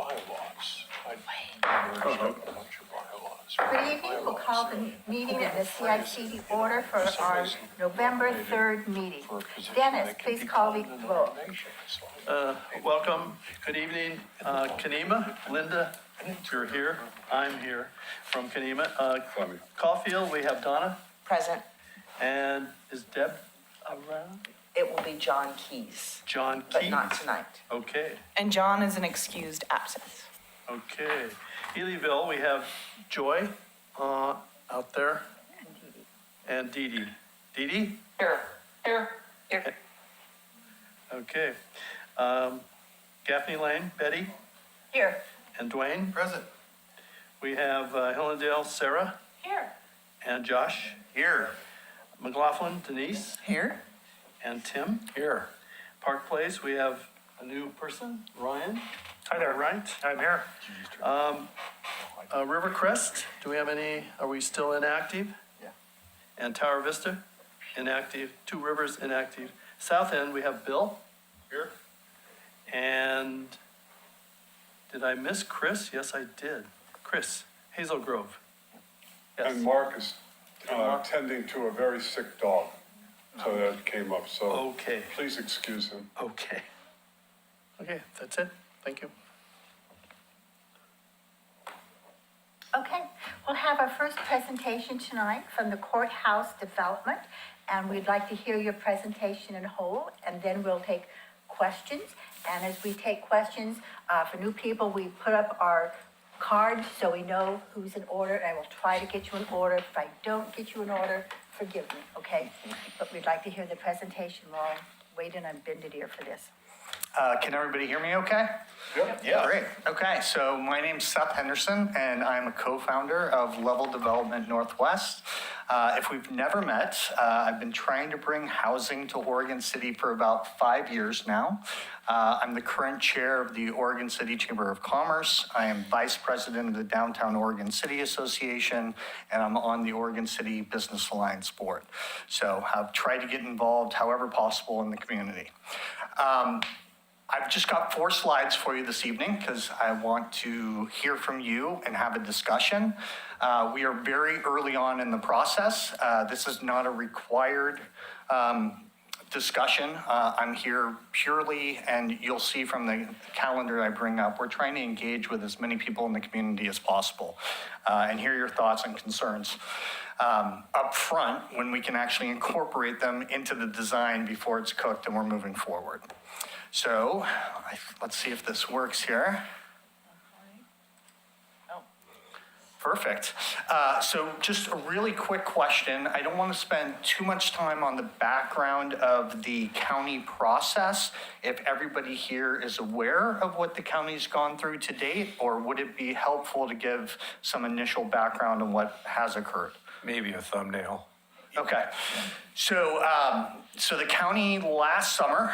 bylaws. I merged up a bunch of bylaws. Good evening. We'll call the meeting in the CIC order for our November 3rd meeting. Dennis, please call the roll. Welcome. Good evening, Kanema, Linda, you're here. I'm here from Kanema. Caulfield, we have Donna. Present. And is Deb around? It will be John Keys, John but Keys. not tonight. Okay, And John is an excused absence. okay. Healyville, we have Joy out there. And Dee Dee. Dee Dee? Here. Okay. Gaffney Lane, Betty Here. and Dwayne. Present. We have Hillendale, Sarah Here. and Josh. Here. McLaughlin, Denise Here. and Tim. Here. Park Place, we have a new person, Ryan. Hi there. Right. I'm here. Rivercrest, do we have any, are we still inactive? Yeah. And Tower Vista, inactive. Two Rivers, inactive. South End, we have Bill. Here. And did I miss Chris? Yes, I did. Chris, Hazel Grove. Yes. And Mark is tending to a very sick dog, so that came up, so Okay, please excuse him. okay. Okay, that's it. Thank you. Okay, we'll have our first presentation tonight from the Courthouse Development, and we'd like to hear your presentation in whole, and then we'll take questions. And as we take questions, for new people, we put up our card so we know who's in order, and I will try to get you in order. If I don't get you in order, forgive me, okay? But we'd like to hear the presentation. We're all waiting on bended ear for this. Can everybody hear me okay? Yep. Yeah. Great. Okay, so my name's Seth Henderson, and I'm a co-founder of Level Development Northwest. If we've never met, I've been trying to bring housing to Oregon City for about 5 years now. I'm the current chair of the Oregon City Chamber of Commerce. I am vice president of the Downtown Oregon City Association, and I'm on the Oregon City Business Alliance board. So I've tried to get involved however possible in the community. I've just got 4 slides for you this evening because I want to hear from you and have a discussion. We are very early on in the process. This is not a required discussion. I'm here purely, and you'll see from the calendar I bring up, we're trying to engage with as many people in the community as possible and hear your thoughts and concerns up front when we can actually incorporate them into the design before it's cooked and we're moving forward. So let's see if this works here. Perfect. So just a really quick question. I don't want to spend too much time on the background of the county process. If everybody here is aware of what the county's gone through to date, or would it be helpful to give some initial background on what has occurred? Maybe a thumbnail. Okay, so the county last summer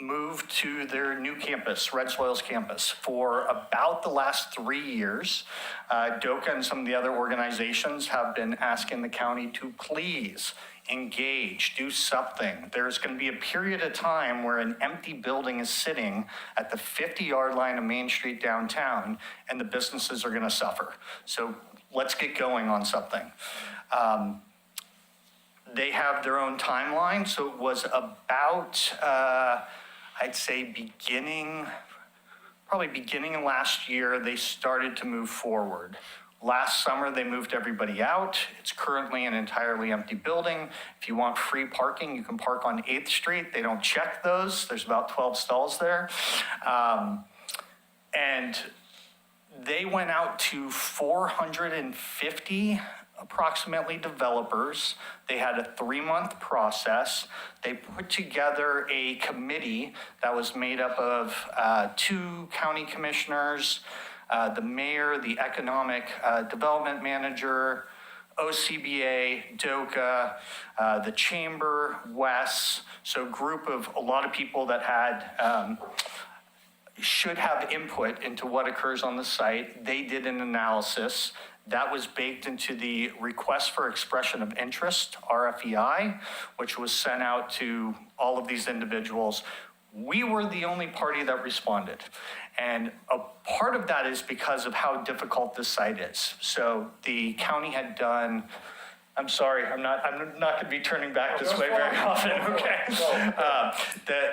moved to their new campus, Red Soils campus, for about the last 3 years. DOCA and some of the other organizations have been asking the county to please engage, do something. There's going to be a period of time where an empty building is sitting at the 50-yard line of Main Street downtown, and the businesses are going to suffer. So let's get going on something. They have their own timeline, so it was about, I'd say probably beginning of last year, they started to move forward. Last summer, they moved everybody out. It's currently an entirely empty building. If you want free parking, you can park on 8th Street. They don't check those. There's about 12 stalls there. And they went out to 450 approximately developers. They had a 3-month process. They put together a committee that was made up of 2 county commissioners, the mayor, the economic development manager, OCBA, DOCA, the chamber, WES, so a group of a lot of people that had should have input into what occurs on the site. They did an analysis that was baked into the request for expression of interest, RFEI, which was sent out to all of these individuals. we were the only party that responded. And a part of that is because of how difficult this site is. So the county had done, I'm sorry, I'm not going to be turning back this way very often, okay?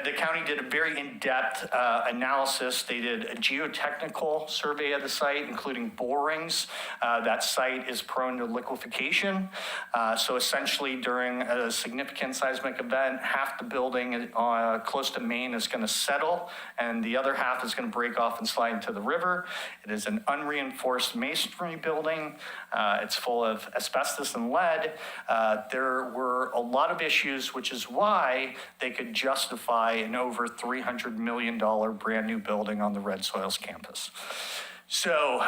The county did a very in-depth analysis. They did a geotechnical survey of the site, including borings. That site is prone to liquefaction. So essentially during a significant seismic event, half the building close to Maine is going to settle, and the other half is going to break off and slide into the river. It is an unreinforced masonry building. It's full of asbestos and lead. There were a lot of issues, which is why they could justify an over $300 million brand new building on the Red Soils campus. So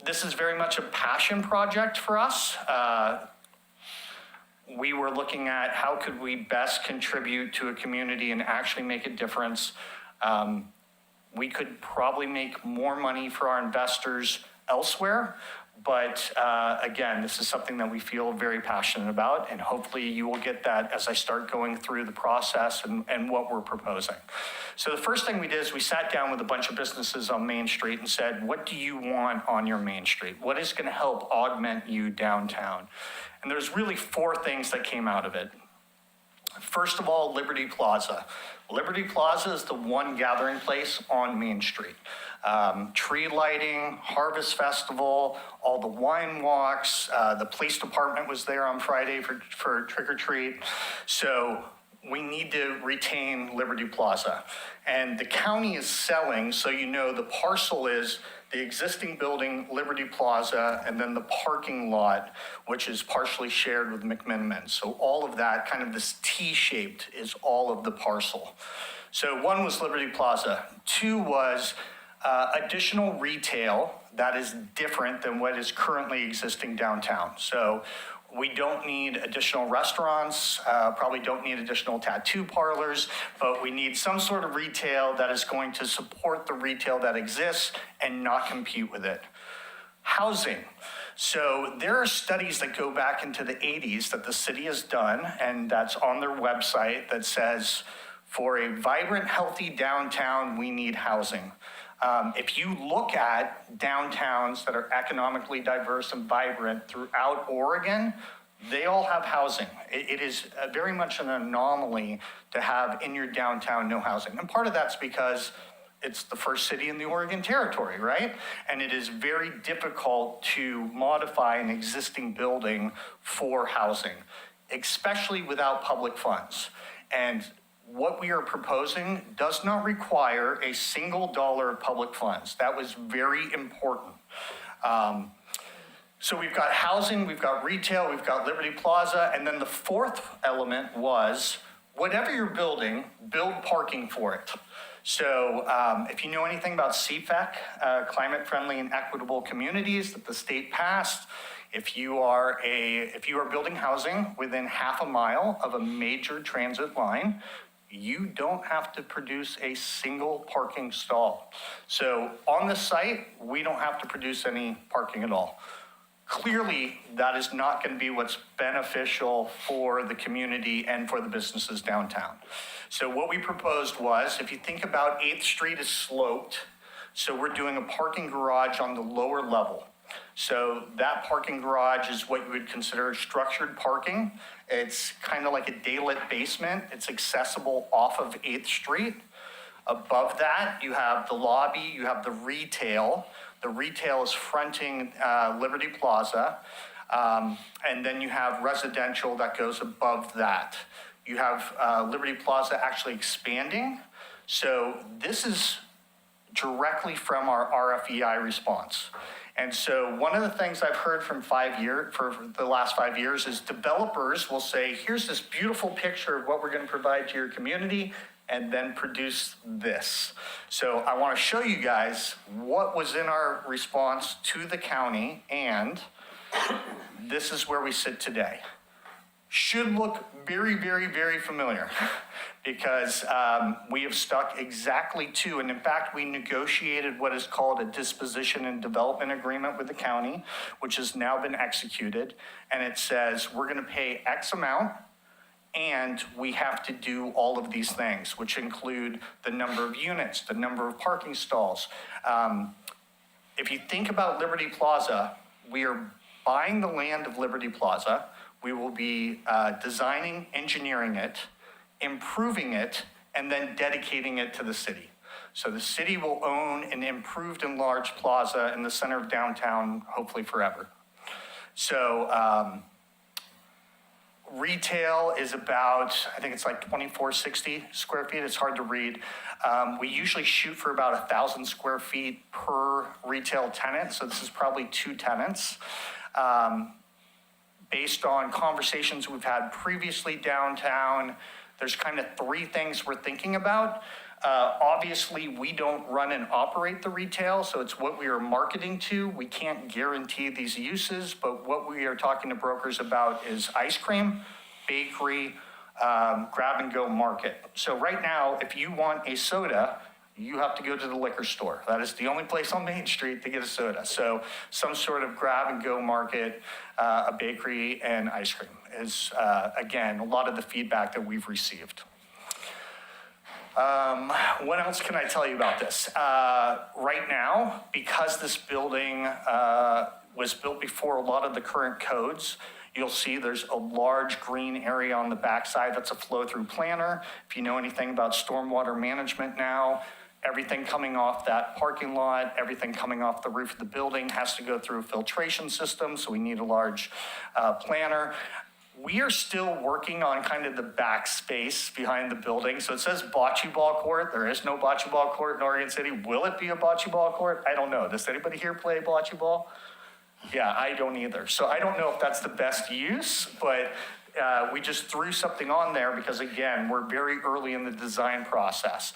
this is very much a passion project for us. We were looking at how could we best contribute to a community and actually make a difference. We could probably make more money for our investors elsewhere. But again, this is something that we feel very passionate about, and hopefully you will get that as I start going through the process and what we're proposing. So the first thing we did is we sat down with a bunch of businesses on Main Street and said, what do you want on your Main Street? What is going to help augment you downtown? And there's really 4 things that came out of it. First of all, Liberty Plaza. Liberty Plaza is the one gathering place on Main Street. Tree lighting, Harvest Festival, all the wine walks, the police department was there on Friday for trick or treat. So we need to retain Liberty Plaza. And the county is selling, so you know the parcel is the existing building, Liberty Plaza, and then the parking lot, which is partially shared with McMiniman. So all of that, kind of this T-shaped, is all of the parcel. So 1 was Liberty Plaza. 2 was additional retail that is different than what is currently existing downtown. So we don't need additional restaurants, probably don't need additional tattoo parlors, but we need some sort of retail that is going to support the retail that exists and not compete with it. Housing. So there are studies that go back into the 80s that the city has done, and that's on their website, that says for a vibrant, healthy downtown, we need housing. If you look at downtowns that are economically diverse and vibrant throughout Oregon, they all have housing. It is very much an anomaly to have in your downtown no housing. And part of that's because it's the first city in the Oregon Territory, right? And it is very difficult to modify an existing building for housing, especially without public funds. And what we are proposing does not require a single dollar of public funds. That was very important. So we've got housing, we've got retail, we've got Liberty Plaza, and then the 4th element was, whatever you're building, build parking for it. So if you know anything about CFEC, Climate Friendly and Equitable Communities, that the state passed, if you are building housing within half a mile of a major transit line, you don't have to produce a single parking stall. So on the site, we don't have to produce any parking at all. Clearly, that is not going to be what's beneficial for the community and for the businesses downtown. So what we proposed was, if you think about 8th Street is sloped, so we're doing a parking garage on the lower level. So that parking garage is what you would consider structured parking. It's kind of like a daylit basement. It's accessible off of 8th Street. Above that, you have the lobby, you have the retail. The retail is fronting Liberty Plaza. And then you have residential that goes above that. You have Liberty Plaza actually expanding. So this is directly from our RFEI response. And so one of the things I've heard for the last 5 years is developers will say, here's this beautiful picture of what we're going to provide to your community, and then produce this. So I want to show you guys what was in our response to the county, and this is where we sit today. Should look very, very, very familiar because we have stuck exactly to, and in fact, we negotiated what is called a disposition and development agreement with the county, which has now been executed. And it says, we're going to pay X amount And we have to do all of these things, which include the number of units, the number of parking stalls. If you think about Liberty Plaza, we are buying the land of Liberty Plaza. We will be designing, engineering it, improving it, and then dedicating it to the city. So the city will own an improved and large plaza in the center of downtown, hopefully forever. So retail is about, I think it's like 2460 square feet. It's hard to read. We usually shoot for about 1,000 square feet per retail tenant. So this is probably 2 tenants. Based on conversations we've had previously downtown, there's kind of 3 things we're thinking about. Obviously, we don't run and operate the retail, so it's what we are marketing to. We can't guarantee these uses, but what we are talking to brokers about is ice cream, bakery, grab-and-go market. So right now, if you want a soda, you have to go to the liquor store. That is the only place on Main Street to get a soda. So some sort of grab-and-go market, a bakery, and ice cream is, again, a lot of the feedback that we've received. What else can I tell you about this? Right now, because this building was built before a lot of the current codes, you'll see there's a large green area on the backside that's a flow-through planter. If you know anything about stormwater management now, everything coming off that parking lot, everything coming off the roof of the building has to go through a filtration system, so we need a large planter. We are still working on kind of the back space behind the building. So it says bocce ball court. There is no bocce ball court in Oregon City. Will it be a bocce ball court? I don't know. Does anybody here play bocce ball? Yeah, I don't either. So I don't know if that's the best use, but we just threw something on there because, again, we're very early in the design process.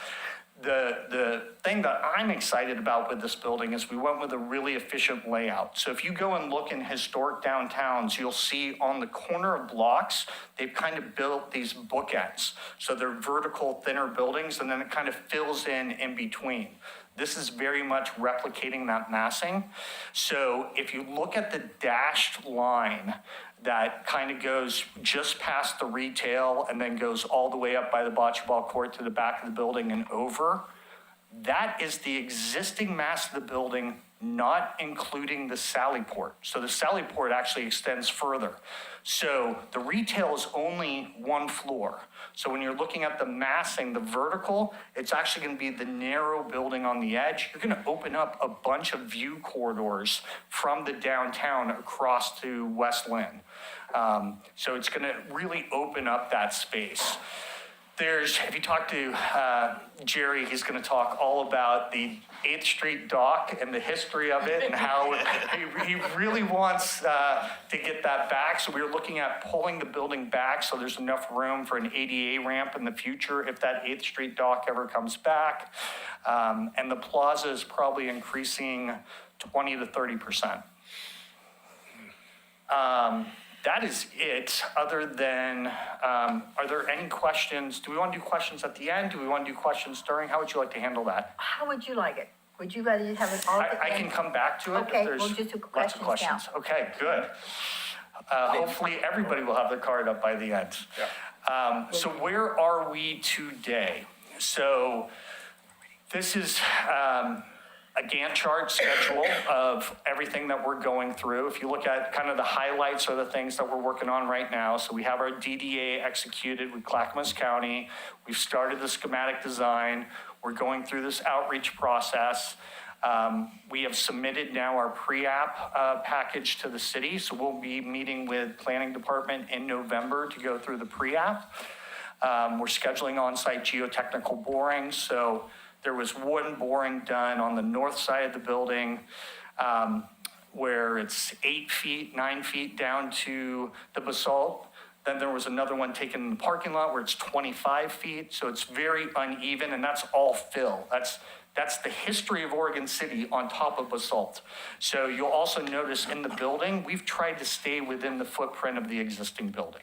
The thing that I'm excited about with this building is we went with a really efficient layout. So if you go and look in historic downtowns, you'll see on the corner of blocks, they've kind of built these bookends. So they're vertical, thinner buildings, and then it kind of fills in between. This is very much replicating that massing. So if you look at the dashed line that kind of goes just past the retail and then goes all the way up by the bocce ball court to the back of the building and over, that is the existing mass of the building, not including the sally port. So the sally port actually extends further. So the retail is only 1 floor. So when you're looking at the massing, the vertical, it's actually going to be the narrow building on the edge. You're going to open up a bunch of view corridors from the downtown across to West Lynn. So it's going to really open up that space. If you talk to Jerry, he's going to talk all about the 8th Street dock and the history of it and how he really wants to get that back. So we were looking at pulling the building back so there's enough room for an ADA ramp in the future if that 8th Street dock ever comes back. And the plaza is probably increasing 20 to 30%. That is it, other than, are there any questions? Do we want to do questions at the end? Do we want to do questions during? How would you like to handle that? How would you like it? Would you rather just have it all at the I end? can come back to it Okay, if there's we'll just do lots of questions now. questions. Okay, good. Hopefully everybody will have their card up by the end. Yeah. So where are we today? So this is a Gantt chart schedule of everything that we're going through. If you look at kind of the highlights or the things that we're working on right now. So we have our DDA executed with Clackamas County. We've started the schematic design. We're going through this outreach process. We have submitted now our pre-app package to the city. So we'll be meeting with planning department in November to go through the pre-app. We're scheduling on-site geotechnical boring. So there was 1 boring done on the north side of the building where it's 8 feet, 9 feet down to the basalt. Then there was another one taken in the parking lot where it's 25 feet. So it's very uneven, and that's all fill. That's the history of Oregon City on top of basalt. So you'll also notice in the building, we've tried to stay within the footprint of the existing building.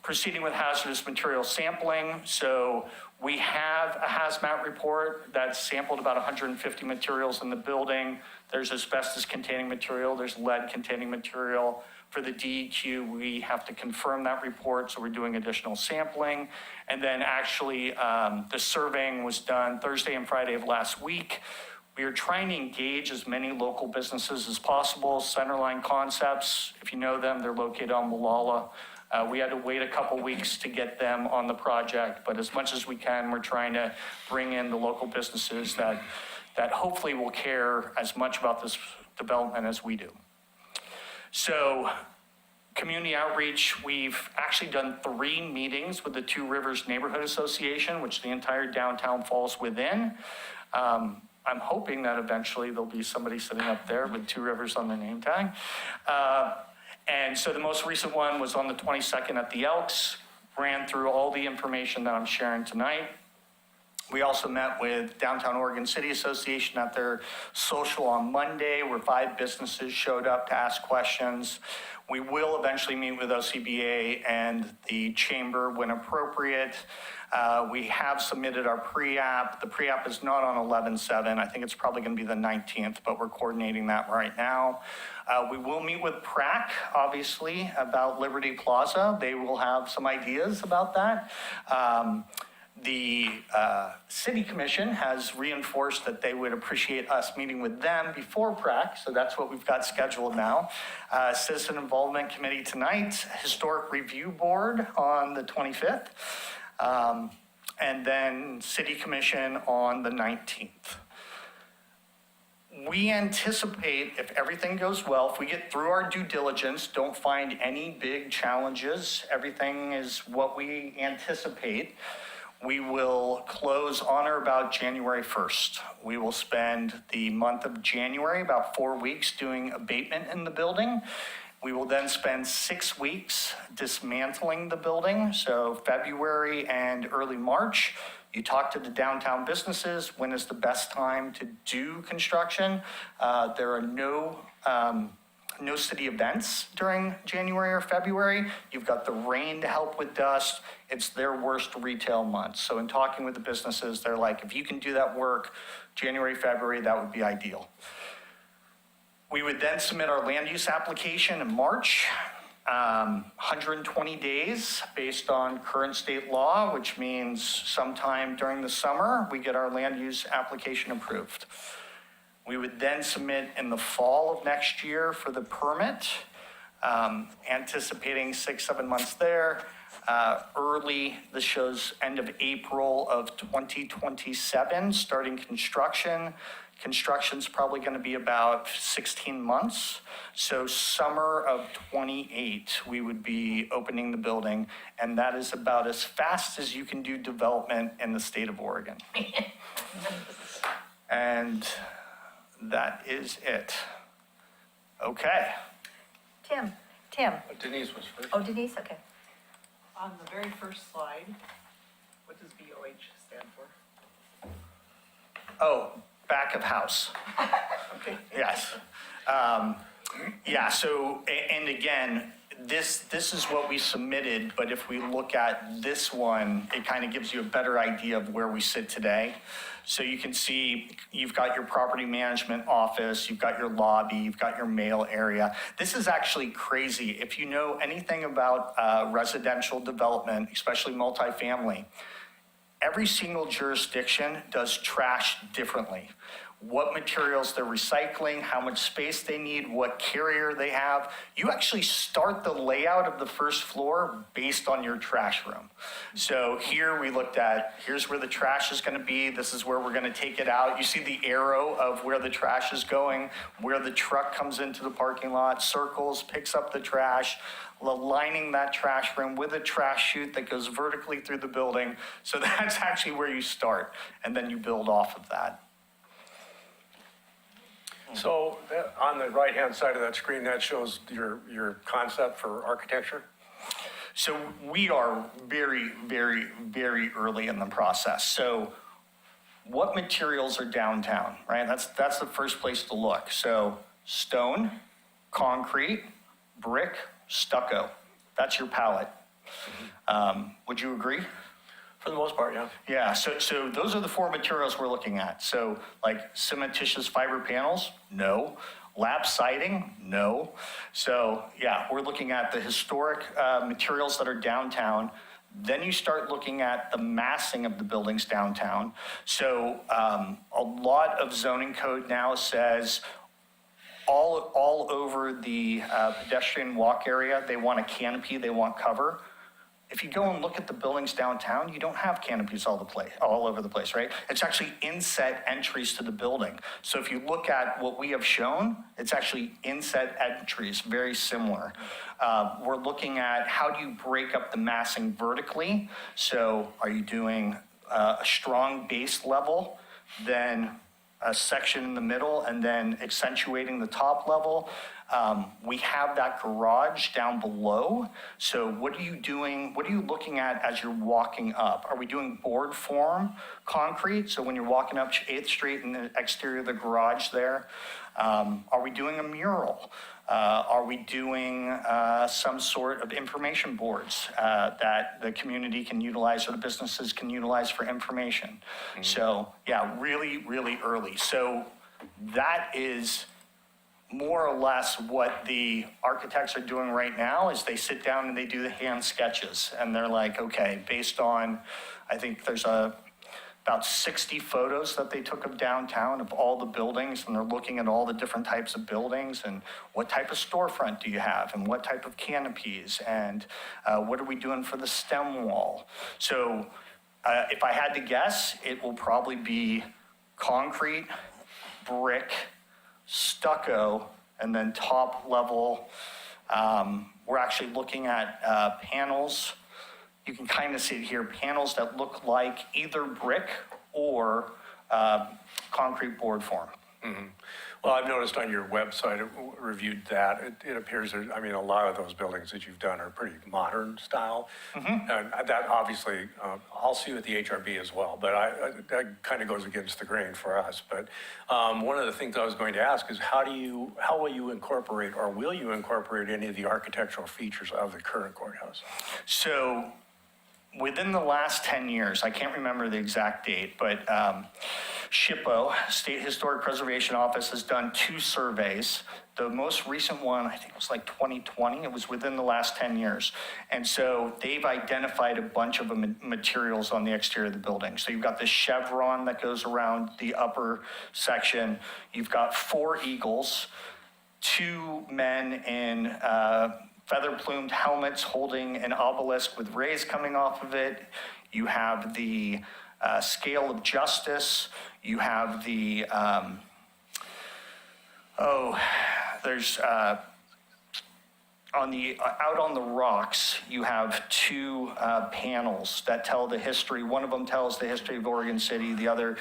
Proceeding with hazardous material sampling. So we have a hazmat report that sampled about 150 materials in the building. There's asbestos-containing material, there's lead-containing material. For the DEQ, we have to confirm that report, so we're doing additional sampling. And then actually, the surveying was done Thursday and Friday of last week. We are trying to engage as many local businesses as possible. Centerline Concepts, if you know them, they're located on Malala. We had to wait a couple weeks to get them on the project, but as much as we can, we're trying to bring in the local businesses that hopefully will care as much about this development as we do. So, community outreach, we've actually done 3 meetings with the Two Rivers Neighborhood Association, which the entire downtown falls within. I'm hoping that eventually there'll be somebody sitting up there with Two Rivers on their name tag. And so the most recent one was on the 22nd at the Elks, ran through all the information that I'm sharing tonight. We also met with Downtown Oregon City Association at their social on Monday, where 5 businesses showed up to ask questions. We will eventually meet with OCBA and the chamber when appropriate. We have submitted our pre-app. The pre-app is not on 11/7. I think it's probably going to be the 19th, but we're coordinating that right now. We will meet with PRAC, obviously, about Liberty Plaza. They will have some ideas about that. The City Commission has reinforced that they would appreciate us meeting with them before PRAC, so that's what we've got scheduled now. Citizen Involvement Committee tonight, Historic Review Board on the 25th, and then City Commission on the 19th. We anticipate, if everything goes well, if we get through our due diligence, don't find any big challenges, everything is what we anticipate, we will close on or about January 1st. We will spend the month of January, about 4 weeks, doing abatement in the building. We will then spend 6 weeks dismantling the building, so February and early March. You talk to the downtown businesses, when is the best time to do construction? There are no city events during January or February. You've got the rain to help with dust. It's their worst retail months. So in talking with the businesses, they're like, if you can do that work January, February, that would be ideal. We would then submit our land use application in March, 120 days based on current state law, which means sometime during the summer, we get our land use application approved. We would then submit in the fall of next year for the permit, anticipating 6-7 months there. Early, this shows end of April of 2027, starting construction. Construction's probably going to be about 16 months. So summer of 28, we would be opening the building, and that is about as fast as you can do development in the state of Oregon. And that is it. Okay. Tim. Denise was first. Oh, Denise, okay. On the very first slide, what does BOH stand for? Oh, back of house. Okay. Yes. Yeah, so, and again, this is what we submitted, but if we look at this one, it kind of gives you a better idea of where we sit today. So you can see you've got your property management office, you've got your lobby, you've got your mail area. This is actually crazy. If you know anything about residential development, especially multifamily, every single jurisdiction does trash differently. What materials they're recycling, how much space they need, what carrier they have. You actually start the layout of the first floor based on your trash room. So here we looked at, here's where the trash is going to be. This is where we're going to take it out. You see the arrow of where the trash is going, where the truck comes into the parking lot, circles, picks up the trash, aligning that trash room with a trash chute that goes vertically through the building. So that's actually where you start, and then you build off of that. So on the right-hand side of that screen, that shows your concept for architecture? So we are very, very, very early in the process. So what materials are downtown, right? That's the first place to look. So stone, concrete, brick, stucco. That's your palette. Would you agree? For the most part, yeah. Yeah, so those are the four materials we're looking at. So like cementitious fiber panels, no. Lap siding, no. So yeah, we're looking at the historic materials that are downtown. Then you start looking at the massing of the buildings downtown. So a lot of zoning code now says all over the pedestrian walk area, they want a canopy, they want cover. If you go and look at the buildings downtown, you don't have canopies all over the place, right? It's actually inset entries to the building. So if you look at what we have shown, it's actually inset entries, very similar. We're looking at how do you break up the massing vertically? So are you doing a strong base level, then a section in the middle, and then accentuating the top level? We have that garage down below. So what are you doing? What are you looking at as you're walking up? Are we doing board form concrete? So when you're walking up 8th Street and the exterior of the garage there, are we doing a mural? Are we doing some sort of information boards that the community can utilize or the businesses can utilize for information? So yeah, really, really early. So that is more or less what the architects are doing right now is they sit down and they do the hand sketches. And they're like, okay, based on, I think there's about 60 photos that they took of downtown of all the buildings, and they're looking at all the different types of buildings and what type of storefront do you have and what type of canopies and what are we doing for the stem wall. So if I had to guess, it will probably be concrete, brick, stucco, and then top level. We're actually looking at panels. You can kind of see it here, panels that look like either brick or concrete board form. Well, I've noticed on your website, reviewed that, it appears, a lot of those buildings that you've done are pretty modern style. And that obviously, I'll see with the HRB as well, but that kind of goes against the grain for us. But one of the things I was going to ask is how will you incorporate, or will you incorporate any of the architectural features of the current courthouse? So within the last 10 years, I can't remember the exact date, but SHPO, State Historic Preservation Office, has done 2 surveys. The most recent one, I think it was like 2020. It was within the last 10 years. And so they've identified a bunch of materials on the exterior of the building. So you've got this chevron that goes around the upper section. You've got 4 eagles, 2 men in feather-plumed helmets holding an obelisk with rays coming off of it. You have the scale of justice. You have the, there's, out on the rocks, you have 2 panels that tell the history. One of them tells the history of Oregon City. The other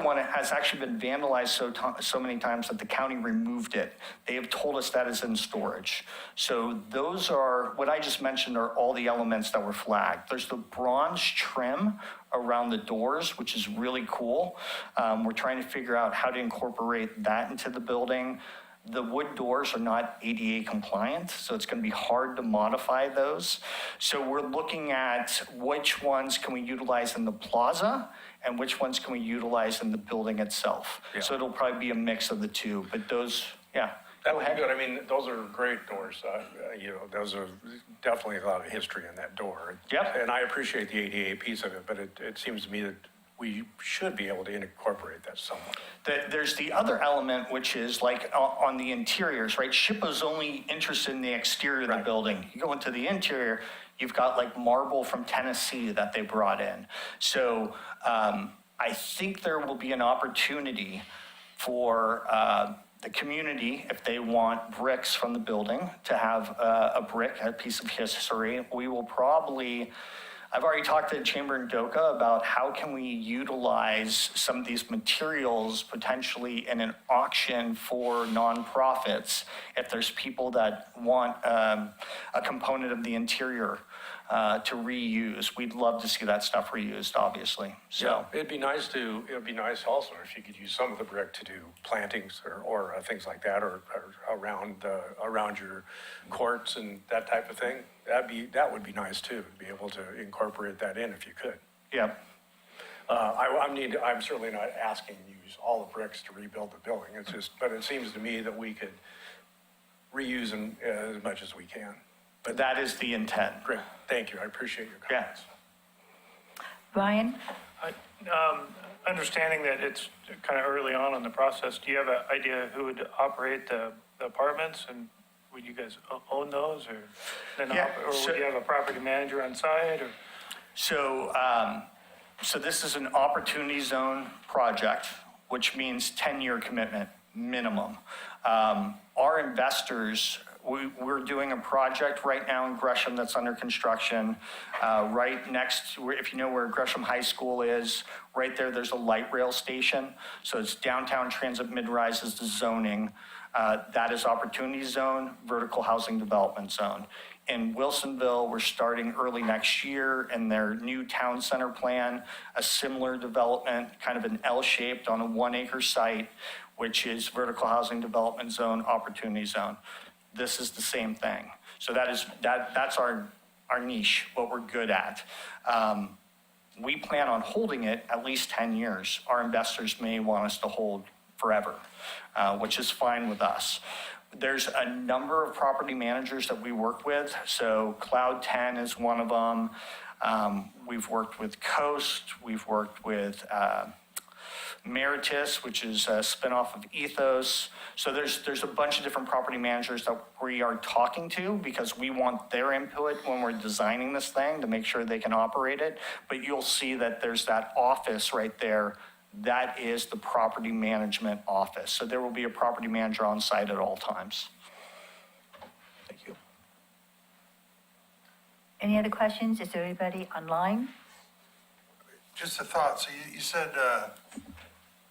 one has actually been vandalized so many times that the county removed it. They have told us that is in storage. So those are, what I just mentioned are all the elements that were flagged. There's the bronze trim around the doors, which is really cool. We're trying to figure out how to incorporate that into the building. The wood doors are not ADA compliant, so it's going to be hard to modify those. So we're looking at which ones can we utilize in the plaza and which ones can we utilize in the building itself. Yeah. So it'll probably be a mix of the two, but those, yeah. That would be good. Those are great doors. Those are definitely a lot of history in that door. Yep. And I appreciate the ADA piece of it, but it seems to me that we should be able to incorporate that somewhat. There's the other element, which is like on the interiors, right? SHPO's only interested in the exterior of the building. You go into the interior, you've got like marble from Tennessee that they brought in. So I think there will be an opportunity for the community, if they want bricks from the building, to have a brick, a piece of history. We will probably, I've already talked to Chamber and DOCA about how can we utilize some of these materials potentially in an auction for nonprofits if there's people that want a component of the interior to reuse. We'd love to see that stuff reused, obviously. So it'd be nice also if you could use some of the brick to do plantings or things like that, or around your courts and that type of thing. That would be nice too, to be able to incorporate that in if you could. Yep. I'm certainly not asking you to use all the bricks to rebuild the building. It's just, but it seems to me that we could reuse them as much as we can. But that is the intent. Great, thank you, I appreciate your Yeah. comments. Ryan? Understanding that it's kind of early on in the process, do you have an idea who would operate the apartments, and would you guys own those, or or would you have a property manager on site, or? So, so this is an opportunity zone project, which means 10-year commitment minimum. Our investors, we're doing a project right now in Gresham that's under construction. Right next, if you know where Gresham High School is, right there, there's a light rail station. So it's downtown transit mid-rise is the zoning. That is opportunity zone, vertical housing development zone. In Wilsonville, we're starting early next year in their new town center plan, a similar development, kind of an L-shaped on a 1-acre site, which is vertical housing development zone, opportunity zone. This is the same thing. So that's our niche, what we're good at. We plan on holding it at least 10 years. Our investors may want us to hold forever, which is fine with us. There's a number of property managers that we work with. So Cloud 10 is one of them. We've worked with Coast. We've worked with Meritus, which is a spinoff of Ethos. So there's a bunch of different property managers that we are talking to because we want their input when we're designing this thing to make sure they can operate it. But you'll see that there's that office right there. That is the property management office. So there will be a property manager on site at all times. Thank you. Any other questions? Is there anybody online? Just a thought, so you said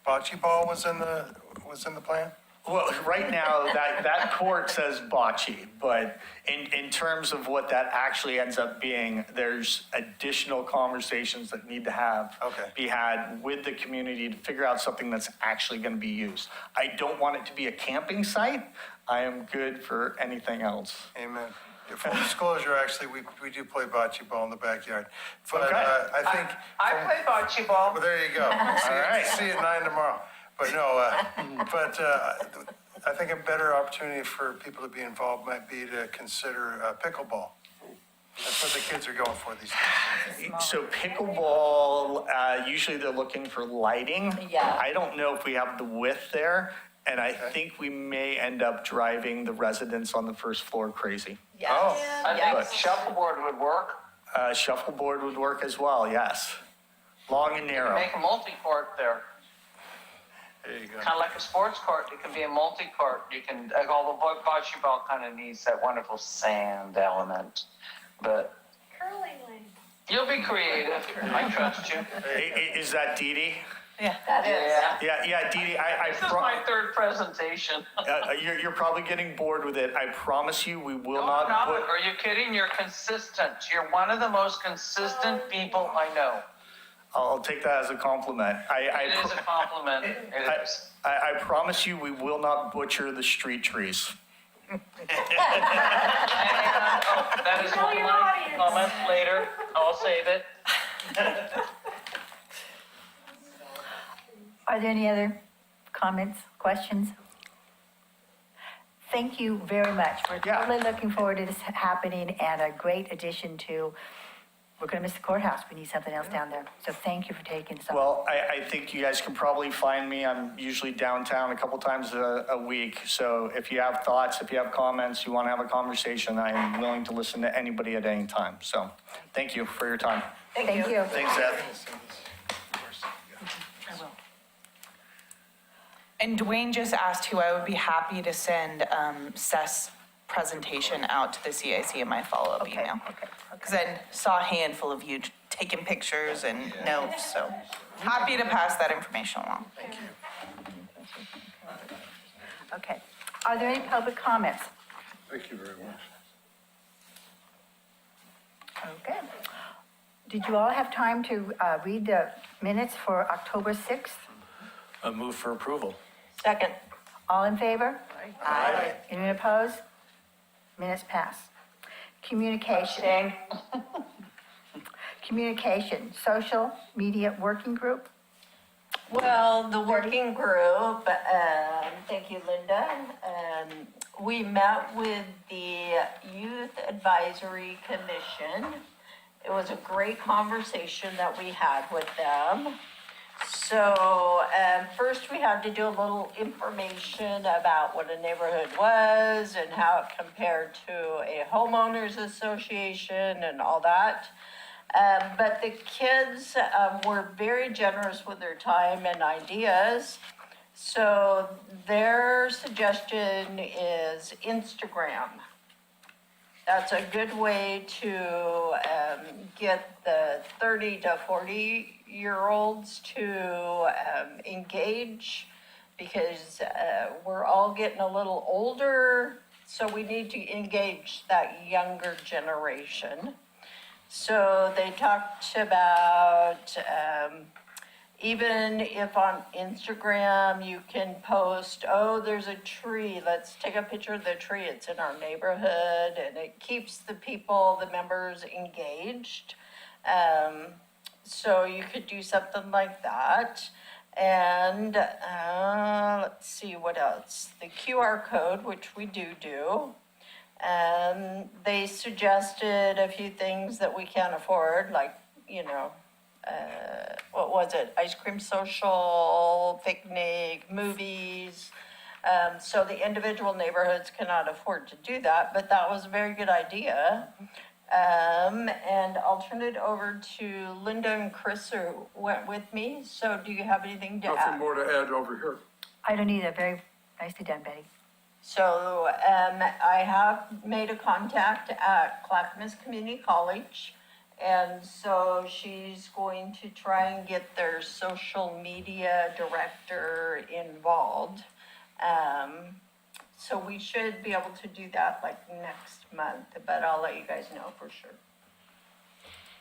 bocce ball was in the plan? Well, right now, that court says bocce, but in terms of what that actually ends up being, there's additional conversations that need to be had with the community to figure out something that's actually going to be used. I don't want it to be a camping site. I am good for anything else. Amen. Yeah, full disclosure, actually, we do play bocce ball in the backyard. But Okay. I think, I play bocce ball. well, there you go. See you at 9 tomorrow. But no, I think a better opportunity for people to be involved might be to consider pickleball. That's what the kids are going for these days. So pickleball, usually they're looking for lighting. Yeah. I don't know if we have the width there, and I think we may end up driving the residents on the first floor crazy. Yes. Oh. I think shuffleboard would work. Shuffleboard would work as well, yes. Long and narrow. Make a multi-court there. There you go. Kind of like a sports court. It can be a multi-court. You can, although bocce ball kind of needs that wonderful sand element. But you'll be creative. I trust you. Is that Dee Dee? Yeah. Yeah. Yeah, Dee Dee, This is my third presentation. you're probably getting bored with it. I promise you, we will No, not I'm not. put. Are you kidding? You're consistent. You're one of the most consistent people I know. I'll take that as a compliment. It is a compliment. It is. I promise you, we will not butcher the street trees. And, that is one of my comments later. I'll save it. Are there any other comments, questions? Thank you very much. We're Yeah. totally looking forward to this happening and a great addition to, we're going to miss the courthouse. We need something else down there. So thank you for taking some. Well, I think you guys can probably find me. I'm usually downtown a couple times a week. So if you have thoughts, if you have comments, you want to have a conversation, I am willing to listen to anybody at any time. So thank you for your time. Thank you. Thanks, Seth. I will. And Dwayne just asked who I would be happy to send Seth's presentation out to the CIC in my follow-up Okay, email. okay. Because I saw a handful of you taking pictures and notes, so happy to pass that information along. Okay. Are there any public comments? Thank you very much. Okay. Did you all have time to read the minutes for October 6th? A move for approval. Second. All in favor? Aye. Anyone opposed? Minutes pass. Communication. communication, social media working group. Well, the working group, thank you, Linda. We met with the Youth Advisory Commission. It was a great conversation that we had with them. So first we had to do a little information about what a neighborhood was and how it compared to a homeowners association and all that. But the kids were very generous with their time and ideas. So their suggestion is Instagram. That's a good way to get the 30 to 40-year-olds to engage, because we're all getting a little older, so we need to engage that younger generation. So they talked about even if on Instagram you can post, oh, there's a tree, let's take a picture of the tree, it's in our neighborhood, and it keeps the people, the members engaged. So you could do something like that. And let's see what else. The QR code, which we do. They suggested a few things that we can't afford, like, what was it? Ice cream social, picnic, movies. So the individual neighborhoods cannot afford to do that, but that was a very good idea. And I'll turn it over to Linda and Chris who went with me. So do you have anything to add? Nothing more to add over here. I don't either. Very nicely done, Betty. So I have made a contact at Clackamas Community College. And so she's going to try and get their social media director involved. So we should be able to do that like next month, but I'll let you guys know for sure.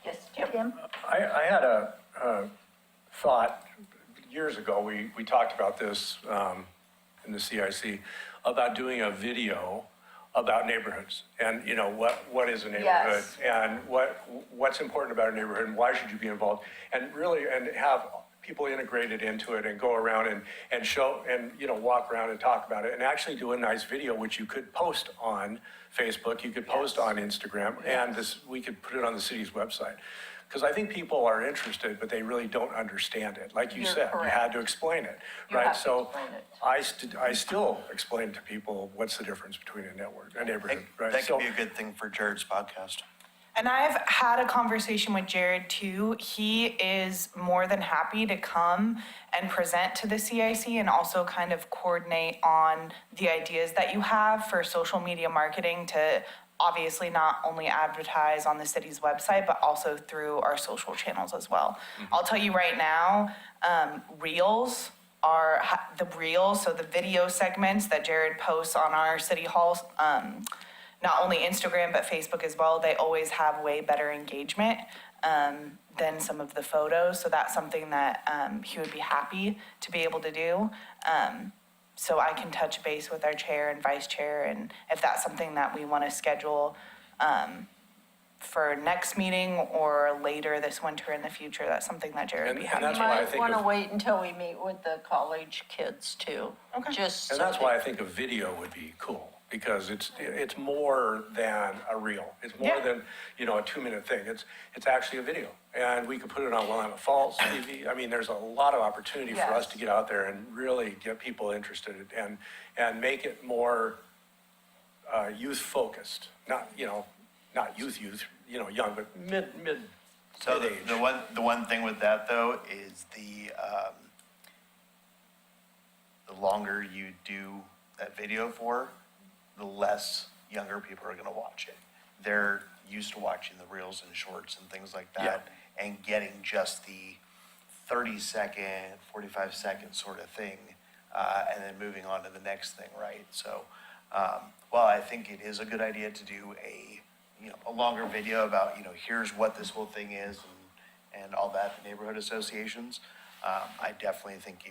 Yes, Tim? Tim? I had a thought years ago, we talked about this in the CIC, about doing a video about neighborhoods and, what is a neighborhood, Yes. and what's important about a neighborhood and why should you be involved, and really, and have people integrated into it and go around and show and, walk around and talk about it and actually do a nice video, which you could post on Facebook, you could post on Instagram, and we could put it on the city's website. Because I think people are interested, but they really don't understand it. Like you You're said, correct. you had to explain it, You right? have to So explain it. I still explain to people what's the difference between a neighborhood, right? That So- could be a good thing for Jared's podcast. And I've had a conversation with Jared too. He is more than happy to come and present to the CIC and also kind of coordinate on the ideas that you have for social media marketing to obviously not only advertise on the city's website, but also through our social channels as well. I'll tell you right now, Reels are so the video segments that Jared posts on our city hall, not only Instagram, but Facebook as well, they always have way better engagement than some of the photos. So that's something that he would be happy to be able to do. So I can touch base with our chair and vice chair, and if that's something that we want to schedule for next meeting or later this winter in the future, that's something that Jared would be And happy. that's why I Might think want to of- wait until we meet with the college kids too. Okay. Just And so that's why I think a video would be cool, because it's more than a reel. It's more Yeah. than, a 2-minute thing. It's actually a video. And we could put it on Willamette Falls TV. I mean, there's a lot of opportunity for us Yes. to get out there and really get people interested and make it more youth-focused. Not youth, young, but mid So mid-age. the one thing with that though is the longer you do that video for, the less younger people are gonna watch it. They're used to watching the reels and shorts and things like that, and getting just the 30-second, 45-second sort of thing, and then moving on to the next thing, right? So, while I think it is a good idea to do a longer video about, here's what this whole thing is and all that, the neighborhood associations, I definitely think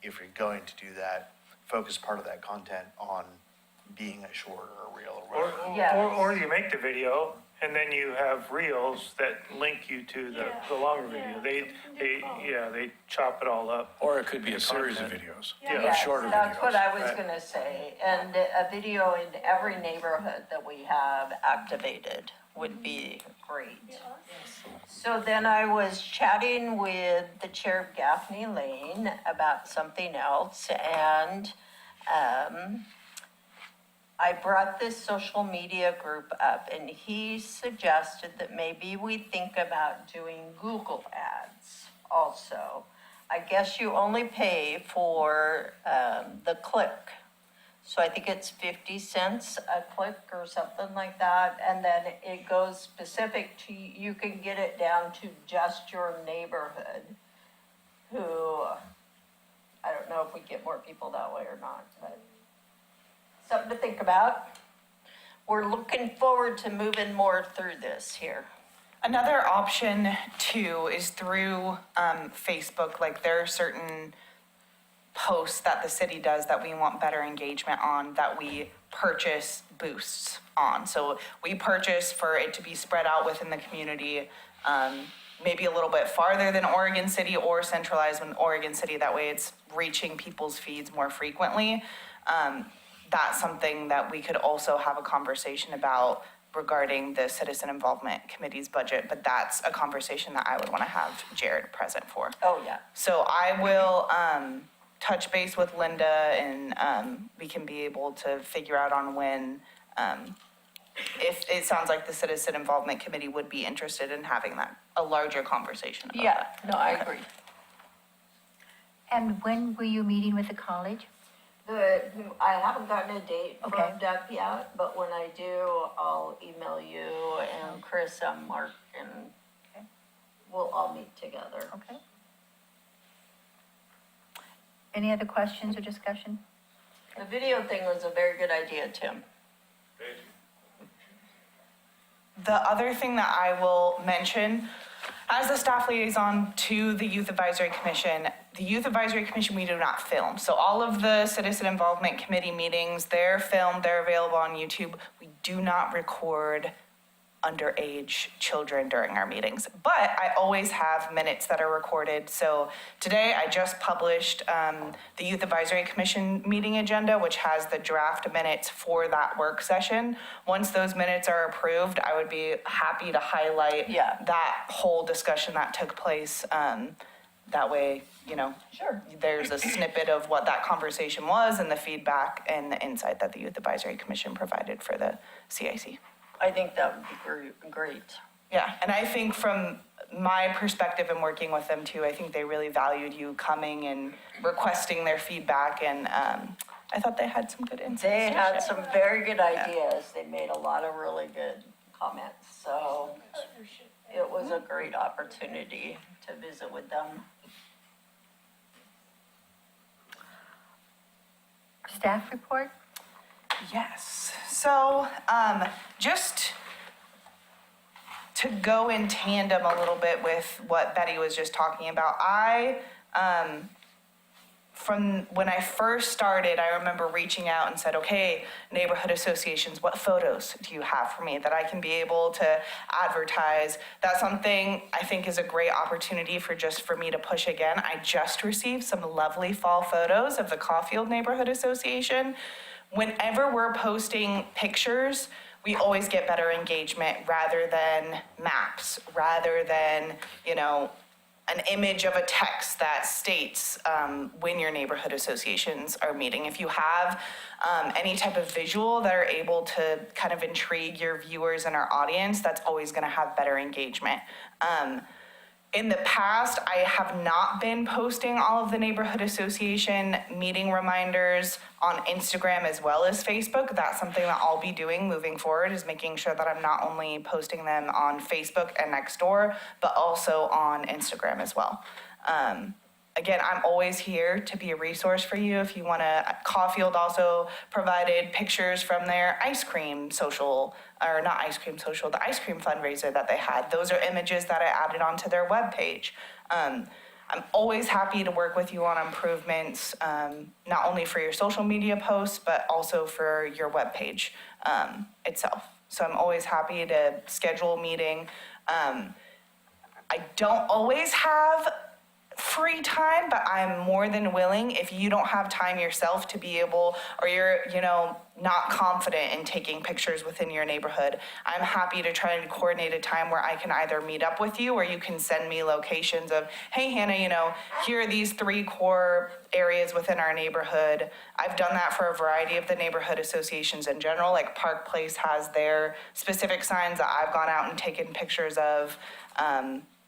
if you're going to do that, focus part of that content on being a short or a reel or whatever. Yes. Or you make the video And then you have reels that link you to the longer video. They chop it all up. Or it could be a series of videos, Yes, shorter that's what videos. I was gonna say, and a video in every neighborhood that we have activated would be great. So then I was chatting with the chair of Gaffney Lane about something else, and, I brought this social media group up, and he suggested that maybe we think about doing Google ads also. I guess you only pay for the click. So I think it's 50 cents a click or something like that. And then it goes specific to, you can get it down to just your neighborhood, who, I don't know if we get more people that way or not, but something to think about. We're looking forward to moving more through this here. Another option too is through Facebook. Like there are certain posts that the city does that we want better engagement on, that we purchase boosts on. So we purchase for it to be spread out within the community, maybe a little bit farther than Oregon City or centralized in Oregon City. That way it's reaching people's feeds more frequently. That's something that we could also have a conversation about regarding the Citizen Involvement Committee's budget, but that's a conversation that I would want to have Jared present for. Oh, yeah. So I will touch base with Linda, and we can be able to figure out on when, if it sounds like the Citizen Involvement Committee would be interested in having a larger conversation about Yeah, that. no, I agree. And when were you meeting with the college? I haven't gotten a date from Okay. Doug yet, but when I do, I'll email you and Chris and Mark, and Okay. we'll all meet together. Okay. Any other questions or discussion? The video thing was a very good idea, Tim. The other thing that I will mention, as the staff liaison to the Youth Advisory Commission, the Youth Advisory Commission, we do not film. So all of the Citizen Involvement Committee meetings, they're filmed, they're available on YouTube. We do not record underage children during our meetings, but I always have minutes that are recorded. So today I just published the Youth Advisory Commission meeting agenda, which has the draft minutes for that work session. Once those minutes are approved, I would be happy to highlight that whole discussion that took place. That way, Sure. there's a snippet of what that conversation was and the feedback and the insight that the Youth Advisory Commission provided for the CIC. I think that would be great. Yeah, and I think from my perspective and working with them too, I think they really valued you coming and requesting their feedback, and I thought they had some good insights. They to had share. some very good ideas. They made a lot of really good comments, so it was a great opportunity to visit with them. Staff report? Yes. So, just to go in tandem a little bit with what Betty was just talking about, from when I first started, I remember reaching out and said, okay, neighborhood associations, what photos do you have for me that I can be able to advertise? That's something I think is a great opportunity for me to push again. I just received some lovely fall photos of the Caulfield Neighborhood Association. Whenever we're posting pictures, we always get better engagement rather than maps, rather than, an image of a text that states when your neighborhood associations are meeting. If you have any type of visual that are able to kind of intrigue your viewers and our audience, that's always going to have better engagement. In the past, I have not been posting all of the neighborhood association meeting reminders on Instagram as well as Facebook. That's something that I'll be doing moving forward, is making sure that I'm not only posting them on Facebook and Nextdoor, but also on Instagram as well. Again, I'm always here to be a resource for you. If you want to, Caulfield also provided pictures from their ice cream social, or not ice cream social, the ice cream fundraiser that they had. Those are images that I added onto their webpage. I'm always happy to work with you on improvements, not only for your social media posts, but also for your webpage itself. So I'm always happy to schedule a meeting. I don't always have free time, but I'm more than willing, if you don't have time yourself to be able, or you're, not confident in taking pictures within your neighborhood, I'm happy to try and coordinate a time where I can either meet up with you, or you can send me locations of, hey, Hannah, here are these 3 core areas within our neighborhood. I've done that for a variety of the neighborhood associations in general, like Park Place has their specific signs that I've gone out and taken pictures of.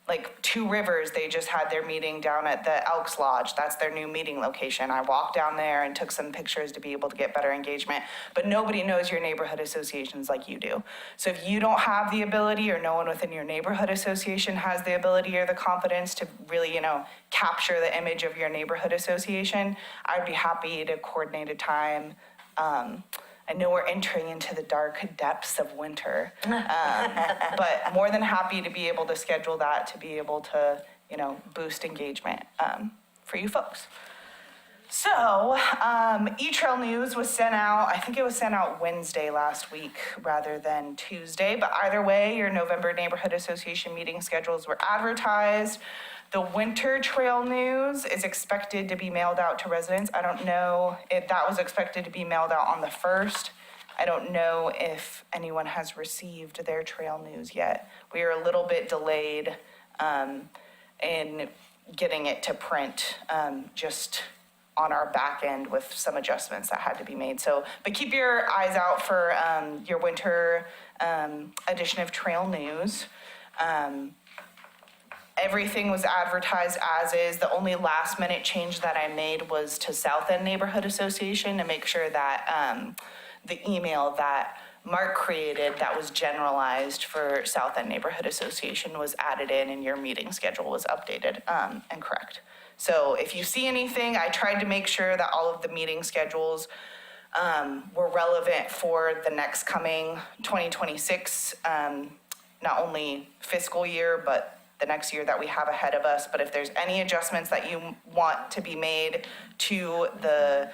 Like Two Rivers, they just had their meeting down at the Elks Lodge. That's their new meeting location. I walked down there and took some pictures to be able to get better engagement. But nobody knows your neighborhood associations like you do. So if you don't have the ability, or no one within your neighborhood association has the ability or the confidence to really, capture the image of your neighborhood association, I'd be happy to coordinate a time. I know we're entering into the dark depths of winter, but more than happy to be able to schedule that to be able to, boost engagement for you folks. So, E-Trail News was sent out, I think it was sent out Wednesday last week rather than Tuesday, but either way, your November Neighborhood Association meeting schedules were advertised. The Winter Trail News is expected to be mailed out to residents. I don't know if that was expected to be mailed out on the 1st. I don't know if anyone has received their trail news yet. We are a little bit delayed in getting it to print, just on our back end with some adjustments that had to be made. So, but keep your eyes out for your winter edition of Trail News. Everything was advertised as is. The only last minute change that I made was to South End Neighborhood Association to make sure that the email that Mark created that was generalized for South End Neighborhood Association was added in, and your meeting schedule was updated and correct. So if you see anything, I tried to make sure that all of the meeting schedules were relevant for the next coming 2026, not only fiscal year, but the next year that we have ahead of us. But if there's any adjustments that you want to be made to the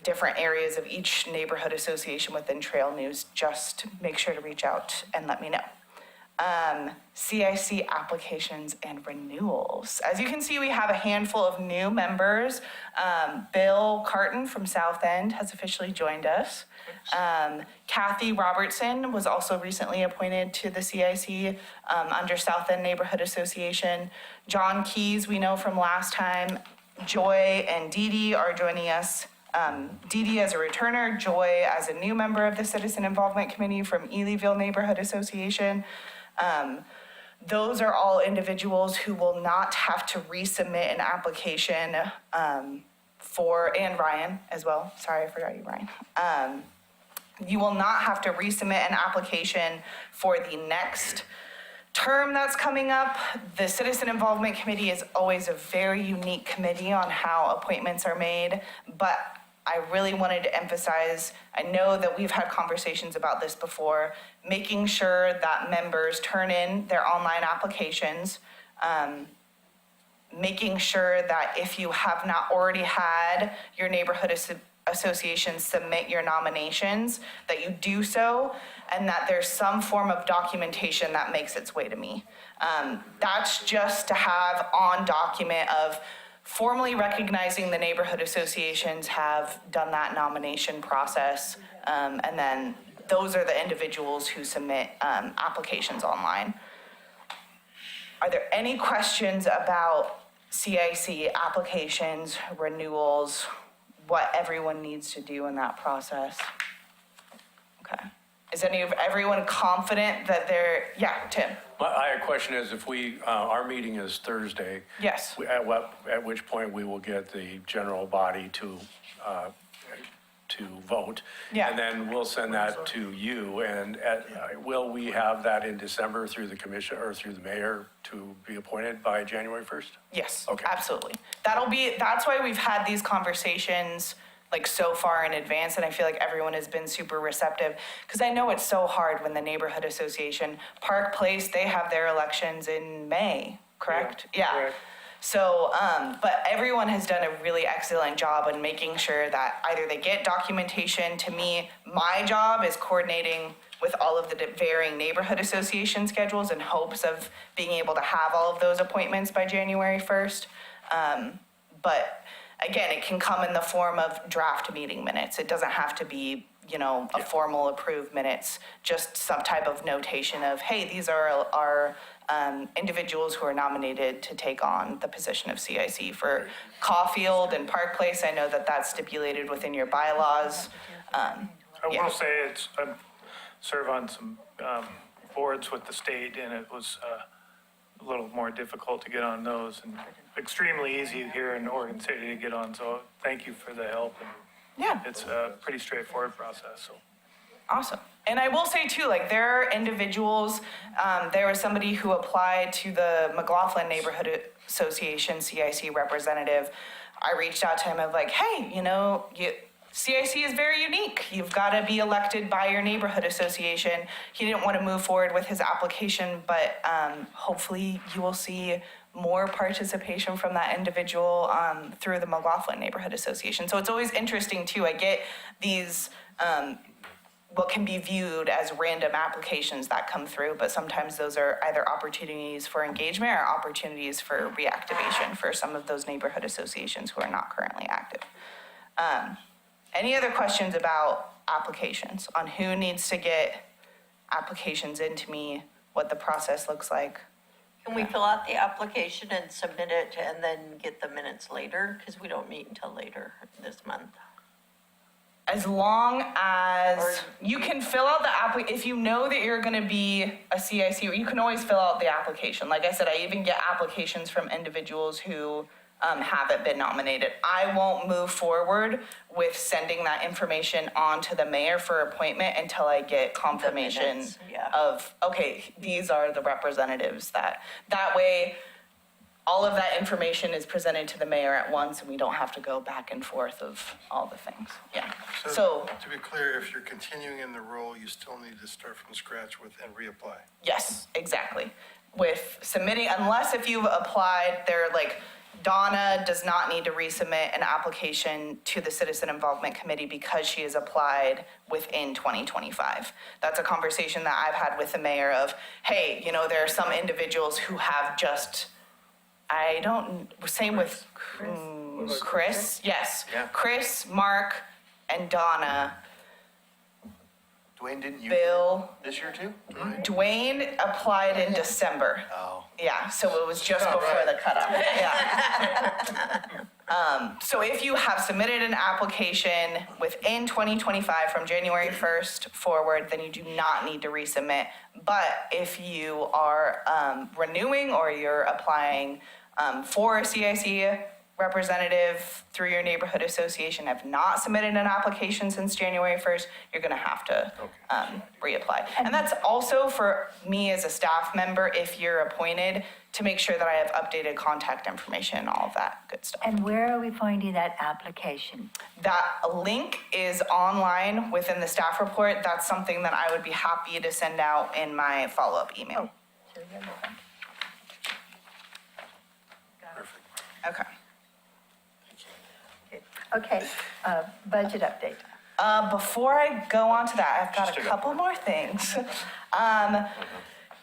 different areas of each neighborhood association within Trail News, just make sure to reach out and let me know. CIC applications and renewals. As you can see, we have a handful of new members. Bill Carton from South End has officially joined us. Kathy Robertson was also recently appointed to the CIC under South End Neighborhood Association. John Keys, we know from last time. Joy and Dee Dee are joining us. Dee Dee as a returner, Joy as a new member of the Citizen Involvement Committee from Elyville Neighborhood Association. Those are all individuals who will not have to resubmit an application and Ryan as well. Sorry, I forgot you, Ryan. You will not have to resubmit an application for the next term that's coming up. The Citizen Involvement Committee is always a very unique committee on how appointments are made, but I really wanted to emphasize, I know that we've had conversations about this before, making sure that members turn in their online applications, making sure that if you have not already had your neighborhood association submit your nominations, that you do so, and that there's some form of documentation that makes its way to me. That's just to have on document of formally recognizing the neighborhood associations have done that nomination process, and then those are the individuals who submit applications online. Are there any questions about CIC applications, renewals, what everyone needs to do in that process? Okay. Is everyone confident that Tim? My question is, if our meeting is Thursday. Yes. At which point we will get the general body to vote. Yeah. And then we'll send that to you, and will we have that in December through the commission or through the mayor to be appointed by January 1st? Yes, Okay. absolutely. That's why we've had these conversations like so far in advance, and I feel like everyone has been super receptive, because I know it's so hard when the neighborhood association, Park Place, they have their elections in May, correct? Yeah. Correct. So, but everyone has done a really excellent job in making sure that either they get documentation to me. My job is coordinating with all of the varying neighborhood association schedules in hopes of being able to have all of those appointments by January 1st. But again, it can come in the form of draft meeting minutes. It doesn't have to be, a formal approved minutes, just some type of notation of, hey, these are our individuals who are nominated to take on the position of CIC. For Caulfield and Park Place, I know that that's stipulated within your bylaws. I will say I serve on some boards with the state, and it was a little more difficult to get on those, and extremely easy here in Oregon City to get on, so thank you for the help. And Yeah. it's a pretty straightforward process, so. Awesome. And I will say too, like there are individuals, there was somebody who applied to the McLaughlin Neighborhood Association CIC representative. I reached out to him of like, hey, CIC is very unique. You've got to be elected by your neighborhood association. He didn't want to move forward with his application, but hopefully you will see more participation from that individual through the McLaughlin Neighborhood Association. So it's always interesting too. I get these what can be viewed as random applications that come through, but sometimes those are either opportunities for engagement or opportunities for reactivation for some of those neighborhood associations who are not currently active. Any other questions about applications, on who needs to get applications into me, what the process looks like? Can we fill out the application and submit it and then get the minutes later? Because we don't meet until later this month. As long as Or- you can fill out the if you know that you're gonna be a CIC, you can always fill out the application. Like I said, I even get applications from individuals who haven't been nominated. I won't move forward with sending that information on to the mayor for appointment until I get confirmation minutes, yeah. of, okay, these are the representatives that way all of that information is presented to the mayor at once and we don't have to go back and forth of all the things. Yeah. So To be clear, if you're continuing in the role, you still need to start from scratch and reapply. yes, exactly. With submitting, unless if you've applied, Donna does not need to resubmit an application to the Citizen Involvement Committee because she has applied within 2025. That's a conversation that I've had with the mayor of, hey, there are some individuals who have just, same with Chris, yes. Yeah. Chris, Mark, and Donna. Dwayne, didn't you? Bill. This year too? Dwayne applied in December. Oh. Yeah, so it was just before the cutoff. Yeah. So if you have submitted an application within 2025 from January 1st forward, then you do not need to resubmit. But if you are renewing or you're applying for a CIC representative through your neighborhood association, have not submitted an application since January 1st, you're going to have to reapply. And that's also for me as a staff member, if you're appointed, to make sure that I have updated contact information and all of that good stuff. And where are we finding that application? That link is online within the staff report. That's something that I would be happy to send out in my follow-up email. Okay. Okay, budget update. Before I go on to that, I've got a couple more things.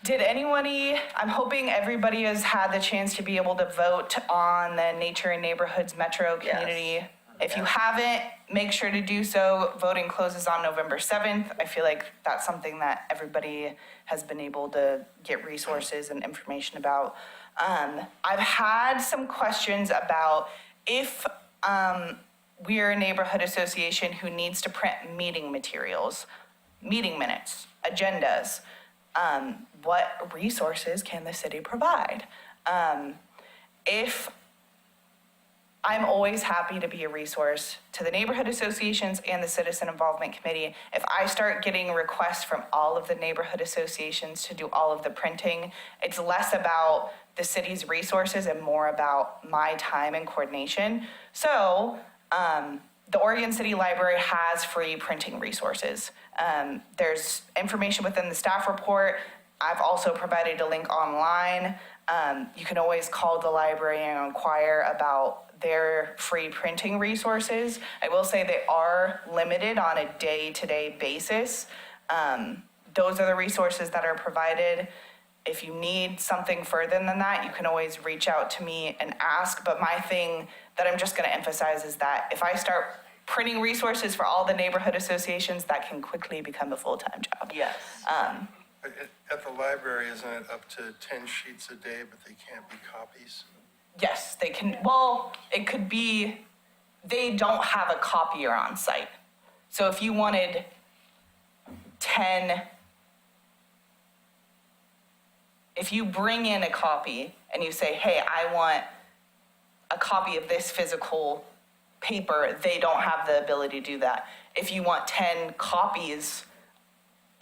Did I'm hoping everybody has had the chance to be able to vote on the Nature and Neighborhoods Metro Community. If you haven't, make sure to do so. Voting closes on November 7th. I feel like that's something that everybody has been able to get resources and information about. I've had some questions about if we're a neighborhood association who needs to print meeting materials, meeting minutes, agendas. What resources can the city provide? I'm always happy to be a resource to the neighborhood associations and the Citizen Involvement Committee. If I start getting requests from all of the neighborhood associations to do all of the printing, it's less about the city's resources and more about my time and coordination. So, the Oregon City Library has free printing resources. There's information within the staff report. I've also provided a link online. You can always call the library and inquire about their free printing resources. I will say they are limited on a day-to-day basis. those are the resources that are provided. If you need something further than that, you can always reach out to me and ask. But my thing that I'm just going to emphasize is that if I start printing resources for all the neighborhood associations, that can quickly become a full-time job. Yes. But at the library, isn't it up to 10 sheets a day, but they can't be copies? Yes, they can, well, it could be, they don't have a copier on site. So if you wanted 10, if you bring in a copy and you say, hey, I want a copy of this physical paper, they don't have the ability to do that. If you want 10 copies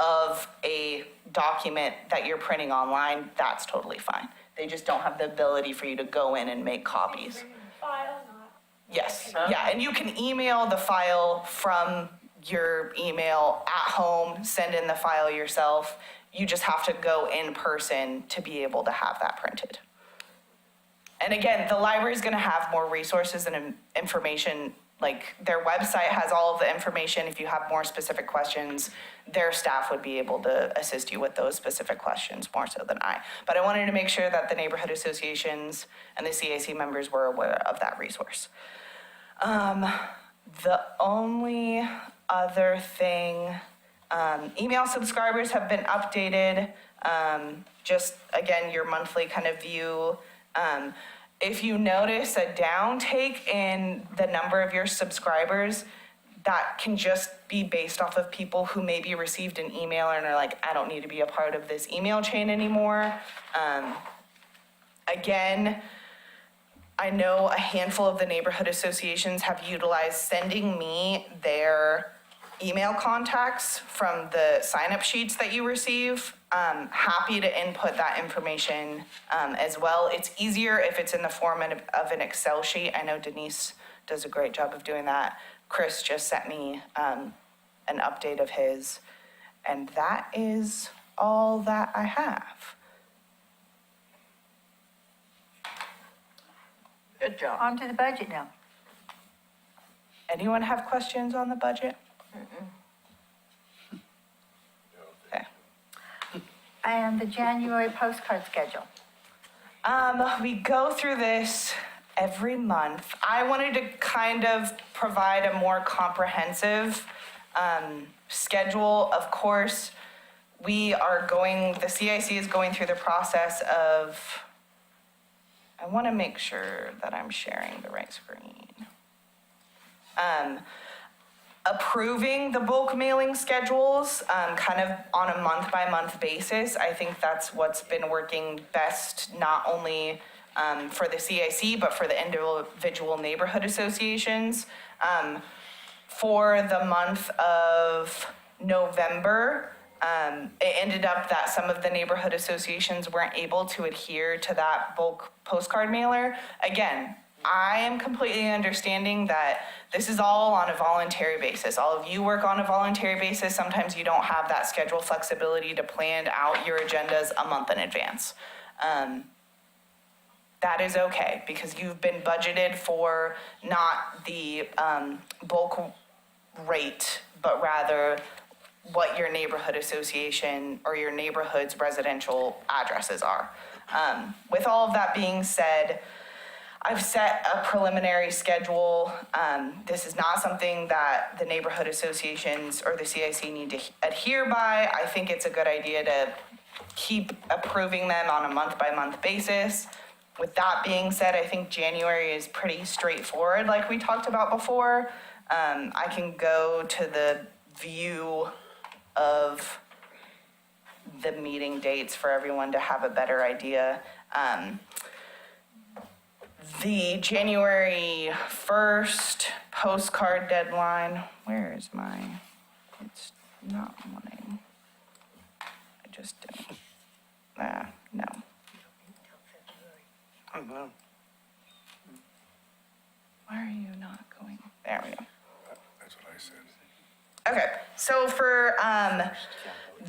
of a document that you're printing online, that's totally fine. They just don't have the ability for you to go in and make copies. Yes, yeah, and you can email the file from your email at home, send in the file yourself. You just have to go in person to be able to have that printed. And again, the library's gonna have more resources and information, like their website has all of the information. If you have more specific questions, their staff would be able to assist you with those specific questions more so than I. But I wanted to make sure that the neighborhood associations and the CIC members were aware of that resource. The only other thing, email subscribers have been updated. Just again, your monthly kind of view. If you notice a downtake in the number of your subscribers, that can just be based off of people who maybe received an email and are like, I don't need to be a part of this email chain anymore. Again, I know a handful of the neighborhood associations have utilized sending me their email contacts from the sign-up sheets that you receive. Happy to input that information as well. It's easier if it's in the form of an Excel sheet. I know Denise does a great job of doing that. Chris just sent me an update of his, and that is all that I have. Good job. On to the budget now. Anyone have questions on the budget? Okay. And the January postcard schedule. We go through this every month. I wanted to kind of provide a more comprehensive schedule. Of course, the CIC is going through the process of, I want to make sure that I'm sharing the right screen. Approving the bulk mailing schedules kind of on a month-by-month basis. I think that's what's been working best, not only for the CIC, but for the individual neighborhood associations. For the month of November, it ended up that some of the neighborhood associations weren't able to adhere to that bulk postcard mailer. Again, I am completely understanding that this is all on a voluntary basis. All of you work on a voluntary basis. Sometimes you don't have that schedule flexibility to plan out your agendas a month in advance. That is okay, because you've been budgeted for not the bulk rate, but rather what your neighborhood association or your neighborhood's residential addresses are. With all of that being said, I've set a preliminary schedule. This is not something that the neighborhood associations or the CIC need to adhere by. I think it's a good idea to keep approving them on a month-by-month basis. With that being said, I think January is pretty straightforward, like we talked about before. I can go to the view of the meeting dates for everyone to have a better idea. The January 1st postcard deadline, where is it's not wanting. I just didn't, no. I don't know. Why are you not going? There we go. That's what I said. Okay, so for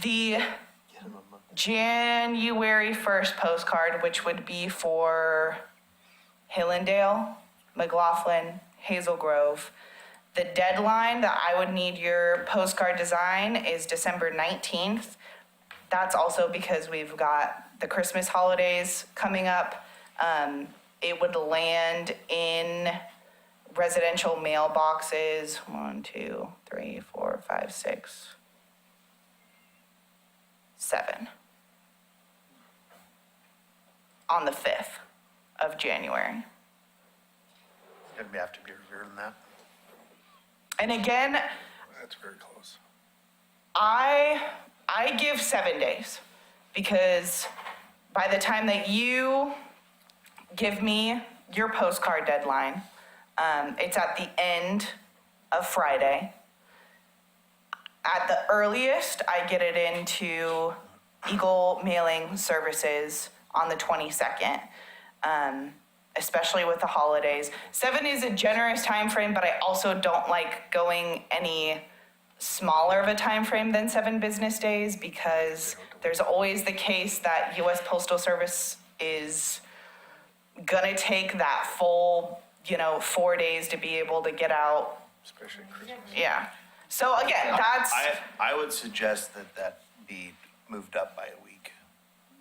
the January 1st postcard, which would be for Hillendale, McLaughlin, Hazel Grove, the deadline that I would need your postcard design is December 19th. That's also because we've got the Christmas holidays coming up. It would land in residential mailboxes, 1, 2, 3, 4, 5, 6, 7. On the 5th of January. Gonna have to be earlier than that. And again, That's very close. I give 7 days because by the time that you give me your postcard deadline, it's at the end of Friday. At the earliest, I get it into Eagle Mailing Services on the 22nd, especially with the holidays. 7 is a generous time frame, but I also don't like going any smaller of a time frame than 7 business days because there's always the case that U.S. Postal Service is gonna take that full, 4 days to be able to get out. Especially Christmas. Yeah. So again, that's, I would suggest that be moved up by a week.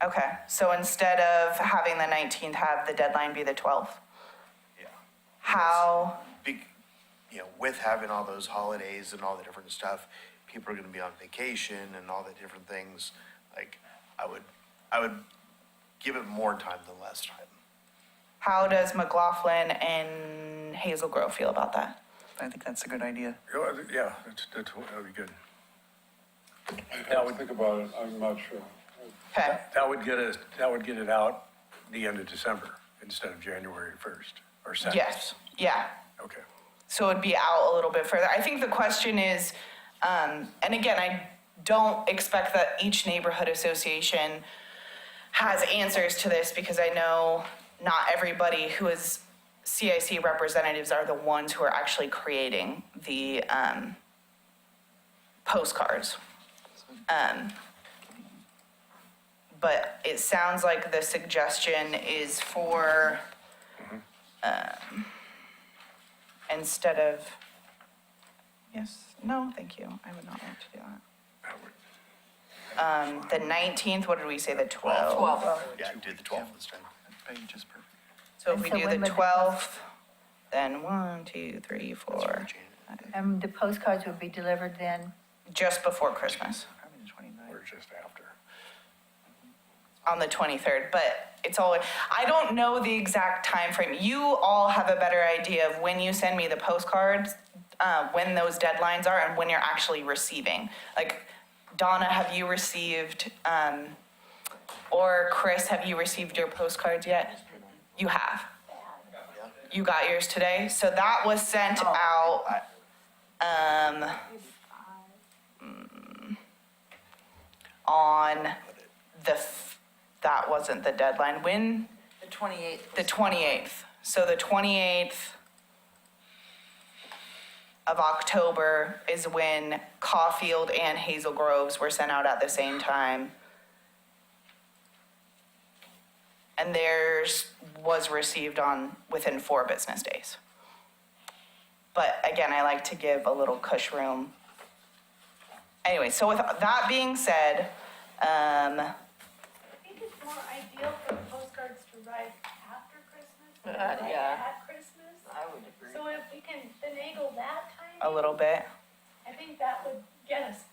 okay. So instead of having the 19th, have the deadline be the 12th. Yeah. How, With having all those holidays and all the different stuff, people are gonna be on vacation and all the different things. Like, I would give it more time than less time. how does McLaughlin and Hazel Grove feel about that? I think that's a good idea. Yeah, that would be good. I would think about it, I'm not sure. Okay. That would get it out the end of December instead of January 1st or 2nd. Yes. Yeah. Okay. So it'd be out a little bit further. I think the question is, and again, I don't expect that each neighborhood association has answers to this because I know not everybody who is CIC representatives are the ones who are actually creating the postcards. But it sounds like the suggestion is for, instead of, yes, no, thank you, I would not like to do that. The 19th, what did we say, the 12th? 12. Yeah, do the 12th this time. Just perfect. So if And we so do when the would the 12th, then 1, 2, 3, 4, The postcards would be delivered then? just before Christmas, Probably the 29th. Or just after. on the 23rd, but it's all, I don't know the exact time frame. You all have a better idea of when you send me the postcards, when those deadlines are and when you're actually receiving. Like, Donna, have you received, or Chris, have you received your postcards yet? You have? You got yours today? So that was sent out, on that wasn't the deadline. When? The 28th. The 28th. So the 28th of October is when Caulfield and Hazel Groves were sent out at the same time. And theirs was received within 4 business days. But again, I like to give a little cush room. Anyway, so with that being said, I think it's more ideal for postcards to arrive after Christmas than Yeah. at Christmas. I would agree. So if we can finagle that a time, little bit. I think that would get us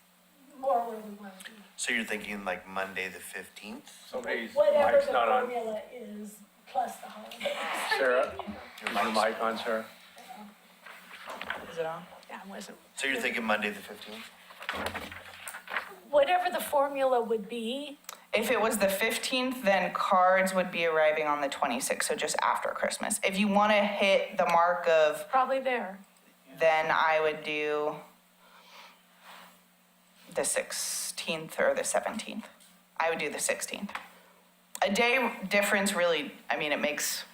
more where we want to be. So you're thinking like Monday the 15th? Somebody's Whatever mic's the not on. formula is, plus the holidays. Sarah, is your mic on, Sarah? Is it on? Yeah, it wasn't. So you're thinking Monday the 15th? Whatever the formula would be, If it was the 15th, then cards would be arriving on the 26th, so just after Christmas. If you want to hit the mark of, probably there. then I would do the 16th or the 17th. I would do the 16th. A day difference really, it makes,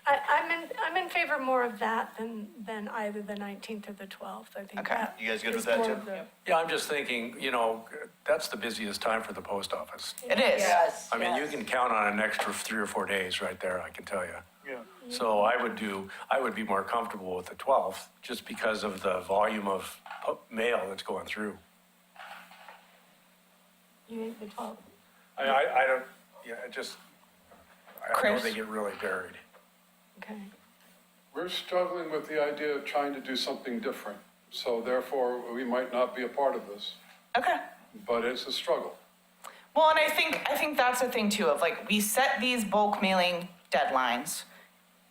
I'm in favor more of that than either the 19th or the 12th. I think Okay. that You guys good with is that more too? of the- Yeah, I'm just thinking, that's the busiest time for the post office. it is. Yes. I mean, you yes. can count on an extra 3 or 4 days right there, I can tell you. Yeah. So I would be more comfortable with the 12th, just because of the volume of mail that's going through. You ate the 12. I don't, yeah, I know Chris? they get really buried. Okay. We're struggling with the idea of trying to do something different. So therefore, we might not be a part of this, Okay. but it's a struggle. Well, and I think that's the thing too, of like, we set these bulk mailing deadlines.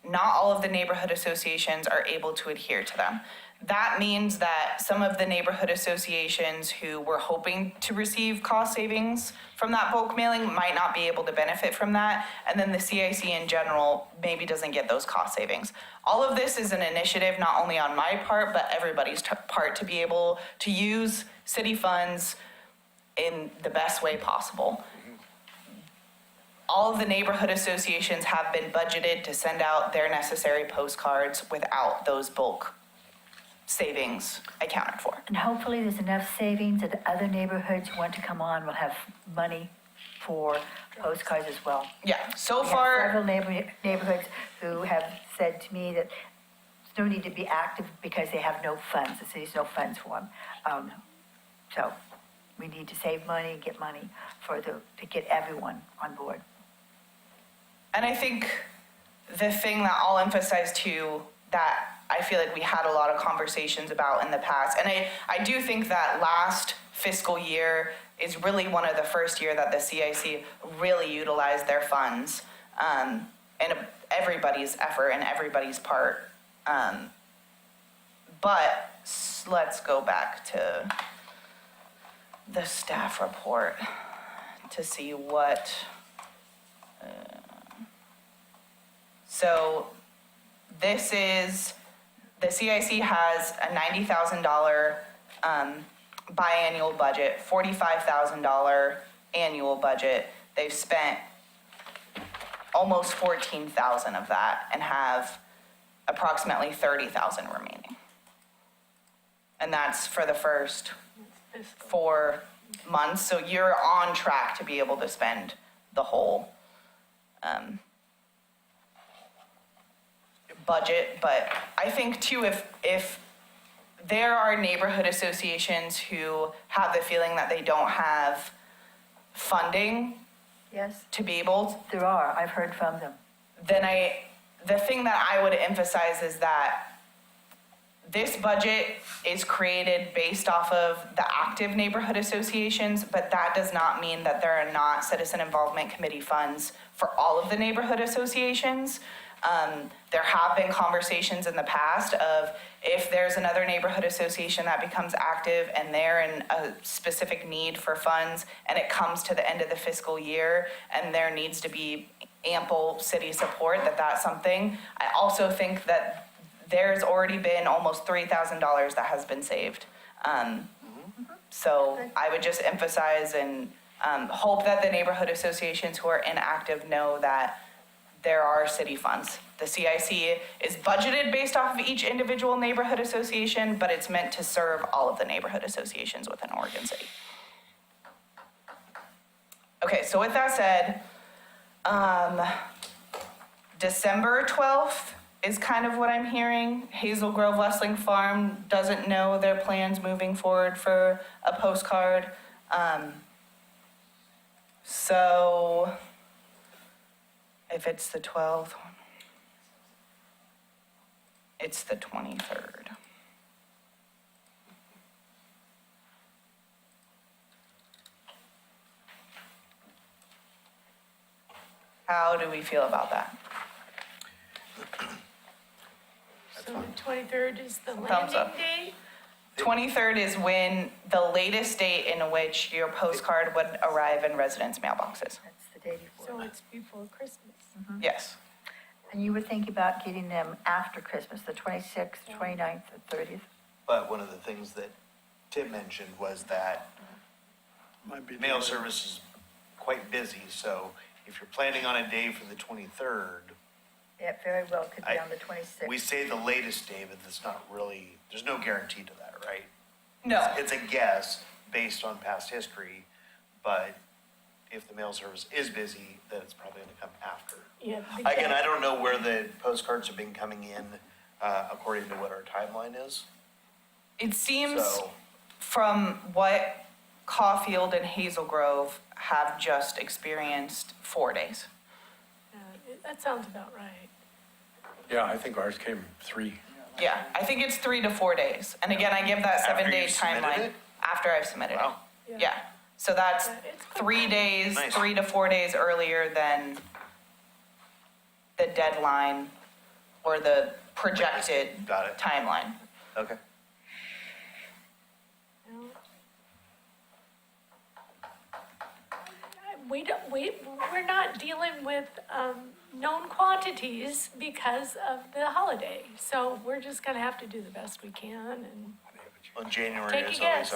Not all of the neighborhood associations are able to adhere to them. That means that some of the neighborhood associations who were hoping to receive cost savings from that bulk mailing might not be able to benefit from that. And then the CIC in general maybe doesn't get those cost savings. All of this is an initiative not only on my part, but everybody's part to be able to use city funds in the best way possible. All of the neighborhood associations have been budgeted to send out their necessary postcards without those bulk savings accounted for. And hopefully there's enough savings that the other neighborhoods who want to come on will have money for postcards as well. Yeah, so We have far, several neighborhoods who have said to me that there's no need to be active because they have no funds. The city's no funds for them. So we need to save money, get money to get everyone on board. and I think the thing that I'll emphasize too, that I feel like we had a lot of conversations about in the past, and I do think that last fiscal year is really one of the first year that the CIC really utilized their funds, and everybody's effort and everybody's part. But let's go back to the staff report to see what, so this is, the CIC has a $90,000 biannual budget, $45,000 annual budget. They've spent almost $14,000 of that and have approximately $30,000 remaining. And that's for the first 4 months, so you're on track to be able to spend the whole budget. But I think too, if there are neighborhood associations who have the feeling that they don't have funding Yes, to be able, there are. I've heard from them. then the thing that I would emphasize is that this budget is created based off of the active neighborhood associations, but that does not mean that there are not citizen involvement committee funds for all of the neighborhood associations. There have been conversations in the past of if there's another neighborhood association that becomes active and they're in a specific need for funds and it comes to the end of the fiscal year and there needs to be ample city support, that's something. I also think that there's already been almost $3,000 that has been saved. So I would just emphasize and hope that the neighborhood associations who are inactive know that there are city funds. The CIC is budgeted based off of each individual neighborhood association, but it's meant to serve all of the neighborhood associations within Oregon City. Okay, so with that said, December 12th is kind of what I'm hearing. Hazel Grove Wrestling Farm doesn't know their plans moving forward for a postcard. So if it's the 12th, it's the 23rd. How do we feel about that? So the 23rd is the Thumbs up. landing day? 23rd is when the latest date in which your postcard would arrive in residents' mailboxes. That's the day before. So it's before Christmas. Yes. And you were thinking about getting them after Christmas, the 26th, 29th, the 30th? But one of the things that Tim mentioned was that Might be mail delayed. service is quite busy, so if you're planning on a day for the 23rd, It very well could be on the 26th. we say the latest day, but that's not really, there's no guarantee to that, right? No. It's a guess based on past history, but if the mail service is busy, then it's probably gonna come after. Yeah. Again, I don't know where the postcards have been coming in, according to what our timeline is, It seems so. from what Caulfield and Hazel Grove have just experienced 4 days. That sounds about right. Yeah, I think ours came 3. Yeah, I think it's 3 to 4 days. And again, I give that After 7-day you've submitted timeline it? after I've submitted it. Wow. Yeah, so that's Yeah, it's quick. 3 days, Nice. 3 to 4 days earlier than the deadline or the projected Got it. timeline. Okay. We're not dealing with known quantities because of the holiday. So we're just gonna have to do the best we can and. Well, January Take a is guess.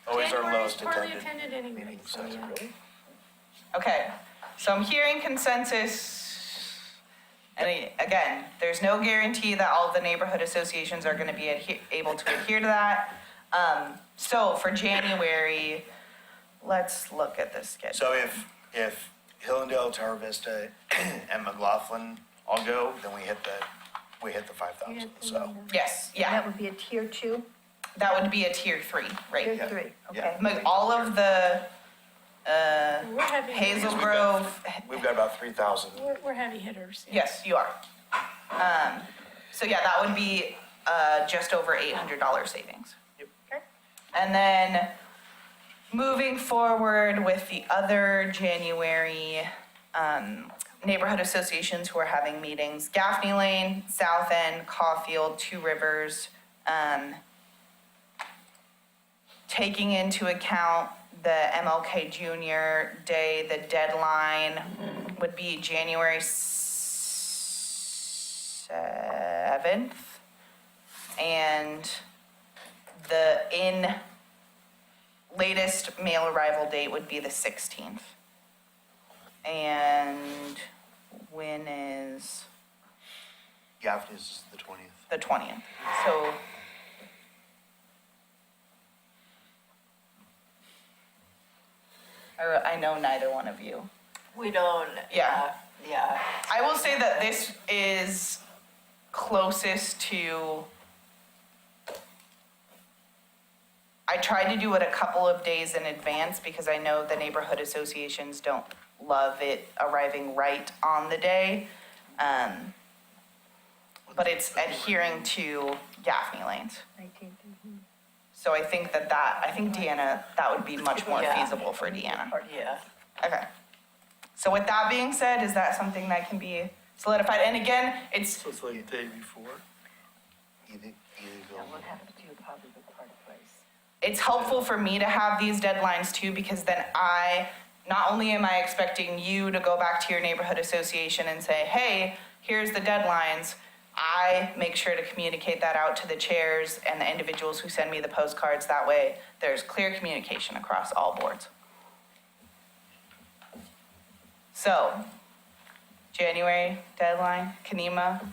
always our January is lowest poorly attended. attended anyway, meeting, so so- yeah. Okay, so I'm hearing consensus. And again, there's no guarantee that all of the neighborhood associations are gonna be able to adhere to that. So for January, let's look at this schedule. So if Hillendale, Tower Vista, and McLaughlin all go, then we hit the 5,000, so. Yes, And yeah, that would be a tier 2, that would be a tier 3, right? tier Yeah. 3, Yeah. okay? All of the We're heavy. Hazel Grove, We've got about 3,000. We're heavy hitters. yeah. yes, you are. So yeah, that would be just over $800 savings. Okay. And then moving forward with the other January neighborhood associations who are having meetings, Gaffney Lane, South End, Caulfield, Two Rivers, taking into account the MLK Junior Day, the deadline would be January 7th. And the latest mail arrival date would be the 16th. And when is Gaffney's is the 20th. the 20th? So I know neither one of you. We don't. Yeah. Yeah. I will say that this is closest to, I tried to do it a couple of days in advance because I know the neighborhood associations don't love it arriving right on the day. But it's adhering to Gaffney lanes. 19th. So I think I think Deanna, that would be much more Yeah. feasible for Deanna. Yeah. Okay. So with that being said, is that something that can be solidified? And again, it's, So it's like the day before. Either go. it's helpful for me to have these deadlines too, because then not only am I expecting you to go back to your neighborhood association and say, hey, here's the deadlines, I make sure to communicate that out to the chairs and the individuals who send me the postcards. That way, there's clear communication across all boards. So, January deadline, Kanema,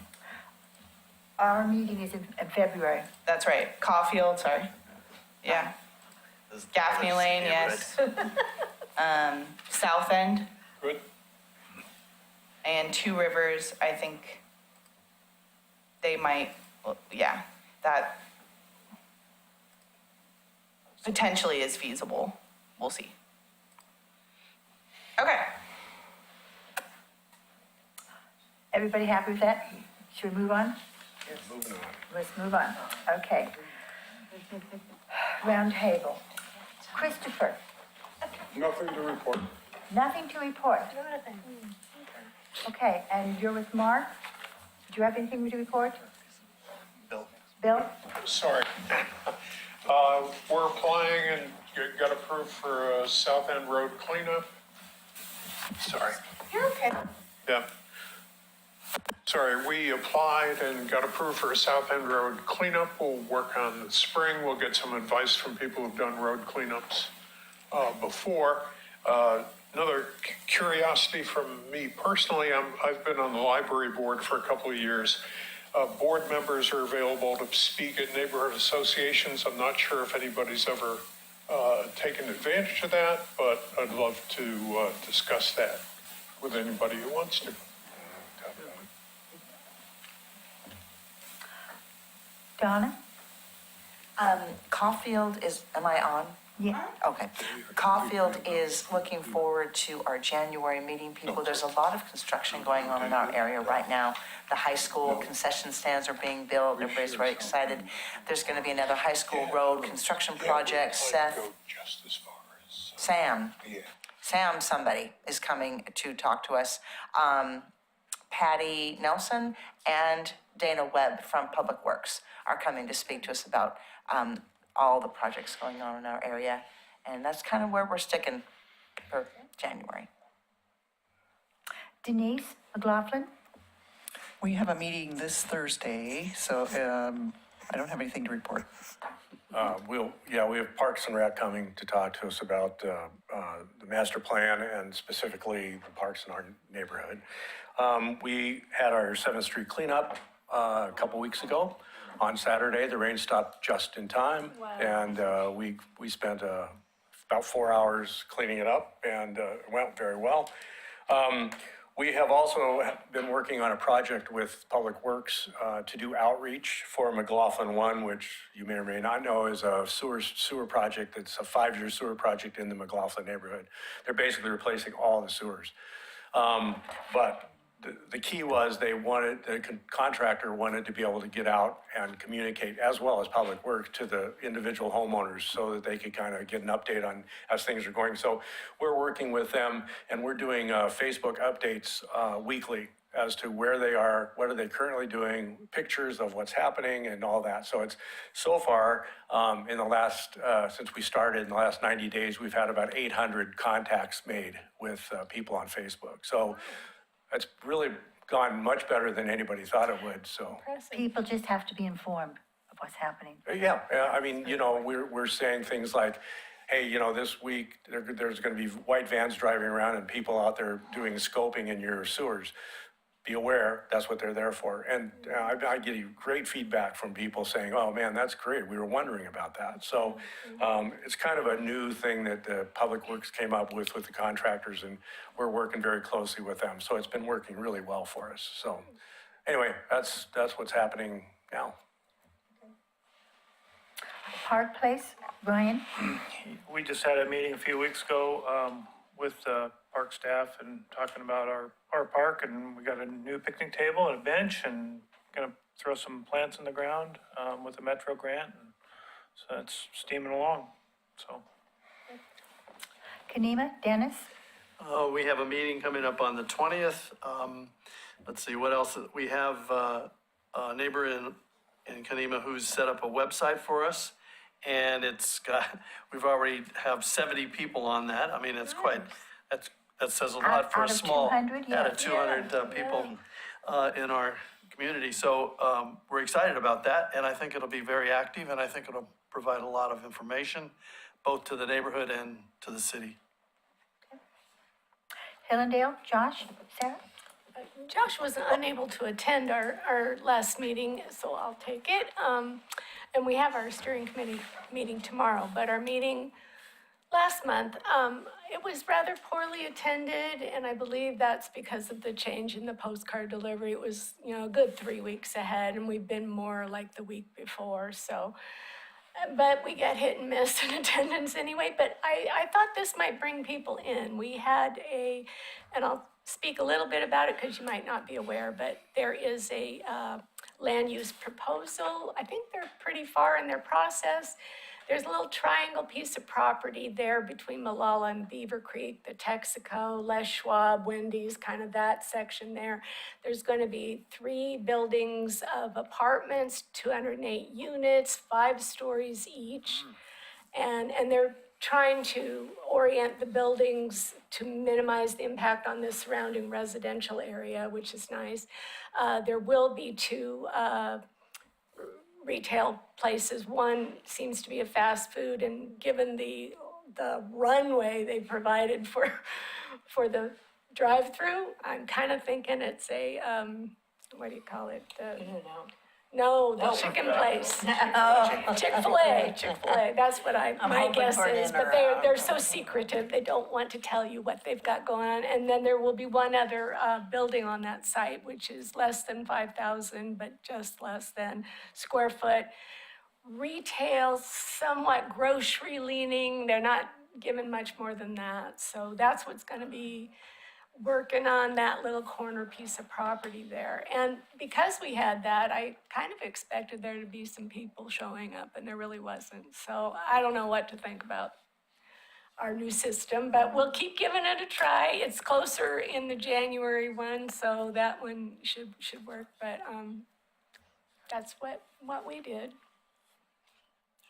Our meeting is in February. that's right, Caulfield, sorry. Yeah, This- Gaffney this Lane, neighborhood. yes. South End Good? and Two Rivers, I think they might, well, yeah, that potentially is feasible. We'll see. Okay. Everybody happy with that? Should we move on? Moving on. Let's move on. Okay. Roundtable. Christopher, Nothing to report. nothing to report. Jonathan. Okay, and you're with Mark? Do you have anything to report? Bill. Bill? Sorry. We're applying and got approved for a South End Road cleanup. Sorry. You're okay. Yeah. Sorry, we applied and got approved for a South End Road cleanup. We'll work on the spring. We'll get some advice from people who've done road cleanups before. Another curiosity from me personally, I've been on the library board for a couple of years. Board members are available to speak at neighborhood associations. I'm not sure if anybody's ever taken advantage of that, but I'd love to discuss that with anybody who wants to. Donna? Caulfield is, am I on? Yeah. Okay. Caulfield is looking forward to our January meeting. People, there's a lot of construction going on in our area right now. The high school concession stands are being built. Everybody's very excited. There's going to be another high school road construction project. Seth, Go just as far as, Sam, yeah. Sam somebody is coming to talk to us. Patty Nelson and Dana Webb from Public Works are coming to speak to us about all the projects going on in our area. And that's kind of where we're sticking for January. Denise McLaughlin? We have a meeting this Thursday, so I don't have anything to report. We have Parks and Rec coming to talk to us about the master plan and specifically the parks in our neighborhood. We had our 7th Street cleanup a couple weeks ago. On Saturday, the rain stopped just in time, and we spent about 4 hours cleaning it up, and it went very well. We have also been working on a project with Public Works to do outreach for McLaughlin 1, which you may or may not know is a sewer project. It's a 5-year sewer project in the McLaughlin neighborhood. They're basically replacing all the sewers. But the key was the contractor wanted to be able to get out and communicate, as well as Public Works, to the individual homeowners so that they could kind of get an update on as things are going. So we're working with them, and we're doing Facebook updates weekly as to where they are, what are they currently doing, pictures of what's happening and all that. So it's so far in the last, since we started in the last 90 days, we've had about 800 contacts made with people on Facebook. So it's really gone much better than anybody thought it would, so. People just have to be informed of what's happening. Yeah, I mean, we're saying things like, hey, this week, there's gonna be white vans driving around and people out there doing scoping in your sewers. Be aware, that's what they're there for. And I get great feedback from people saying, oh man, that's great, we were wondering about that. So it's kind of a new thing that the Public Works came up with the contractors, and we're working very closely with them. So it's been working really well for us. So anyway, that's what's happening now. Park Place, Brian? We just had a meeting a few weeks ago with park staff and talking about our park, and we got a new picnic table and a bench, and gonna throw some plants in the ground with a Metro grant. And so that's steaming along, so. Kanema, Dennis? We have a meeting coming up on the 20th. Let's see, what else? We have a neighbor in Kanema who's set up a website for us. And we've already have 70 people on that. I mean, it's quite, that says a lot for a small. Out of 200, yeah. Out of 200 people in our community. So we're excited about that, and I think it'll be very active, and I think it'll provide a lot of information, both to the neighborhood and to the city. Hillendale, Josh, Sarah? Josh was unable to attend our last meeting, so I'll take it. And we have our steering committee meeting tomorrow, but our meeting last month, it was rather poorly attended, and I believe that's because of the change in the postcard delivery. It was, a good 3 weeks ahead, and we've been more like the week before, so. But we get hit and miss in attendance anyway, but I thought this might bring people in. We had and I'll speak a little bit about it because you might not be aware, but there is a land use proposal. I think they're pretty far in their process. There's a little triangle piece of property there between Malala and Beaver Creek, the Texaco, Les Schwab, Wendy's, kind of that section there. There's going to be 3 buildings of apartments, 208 units, 5 stories each. And they're trying to orient the buildings to minimize the impact on the surrounding residential area, which is nice. There will be 2 retail places. One seems to be a fast food, and given the runway they provided for the drive-through, I'm kind of thinking it's a, what do you call it? No, the chicken place. Chick-fil-A, that's what my guess is, but they're so secretive, they don't want to tell you what they've got going on. And then there will be one other building on that site, which is less than 5,000, but just less than square foot, retail, somewhat grocery leaning. They're not given much more than that. So that's what's going to be working on that little corner piece of property there. And because we had that, I kind of expected there to be some people showing up, and there really wasn't. So I don't know what to think about our new system, but we'll keep giving it a try. It's closer in the January one, so that one should work. But that's what we did.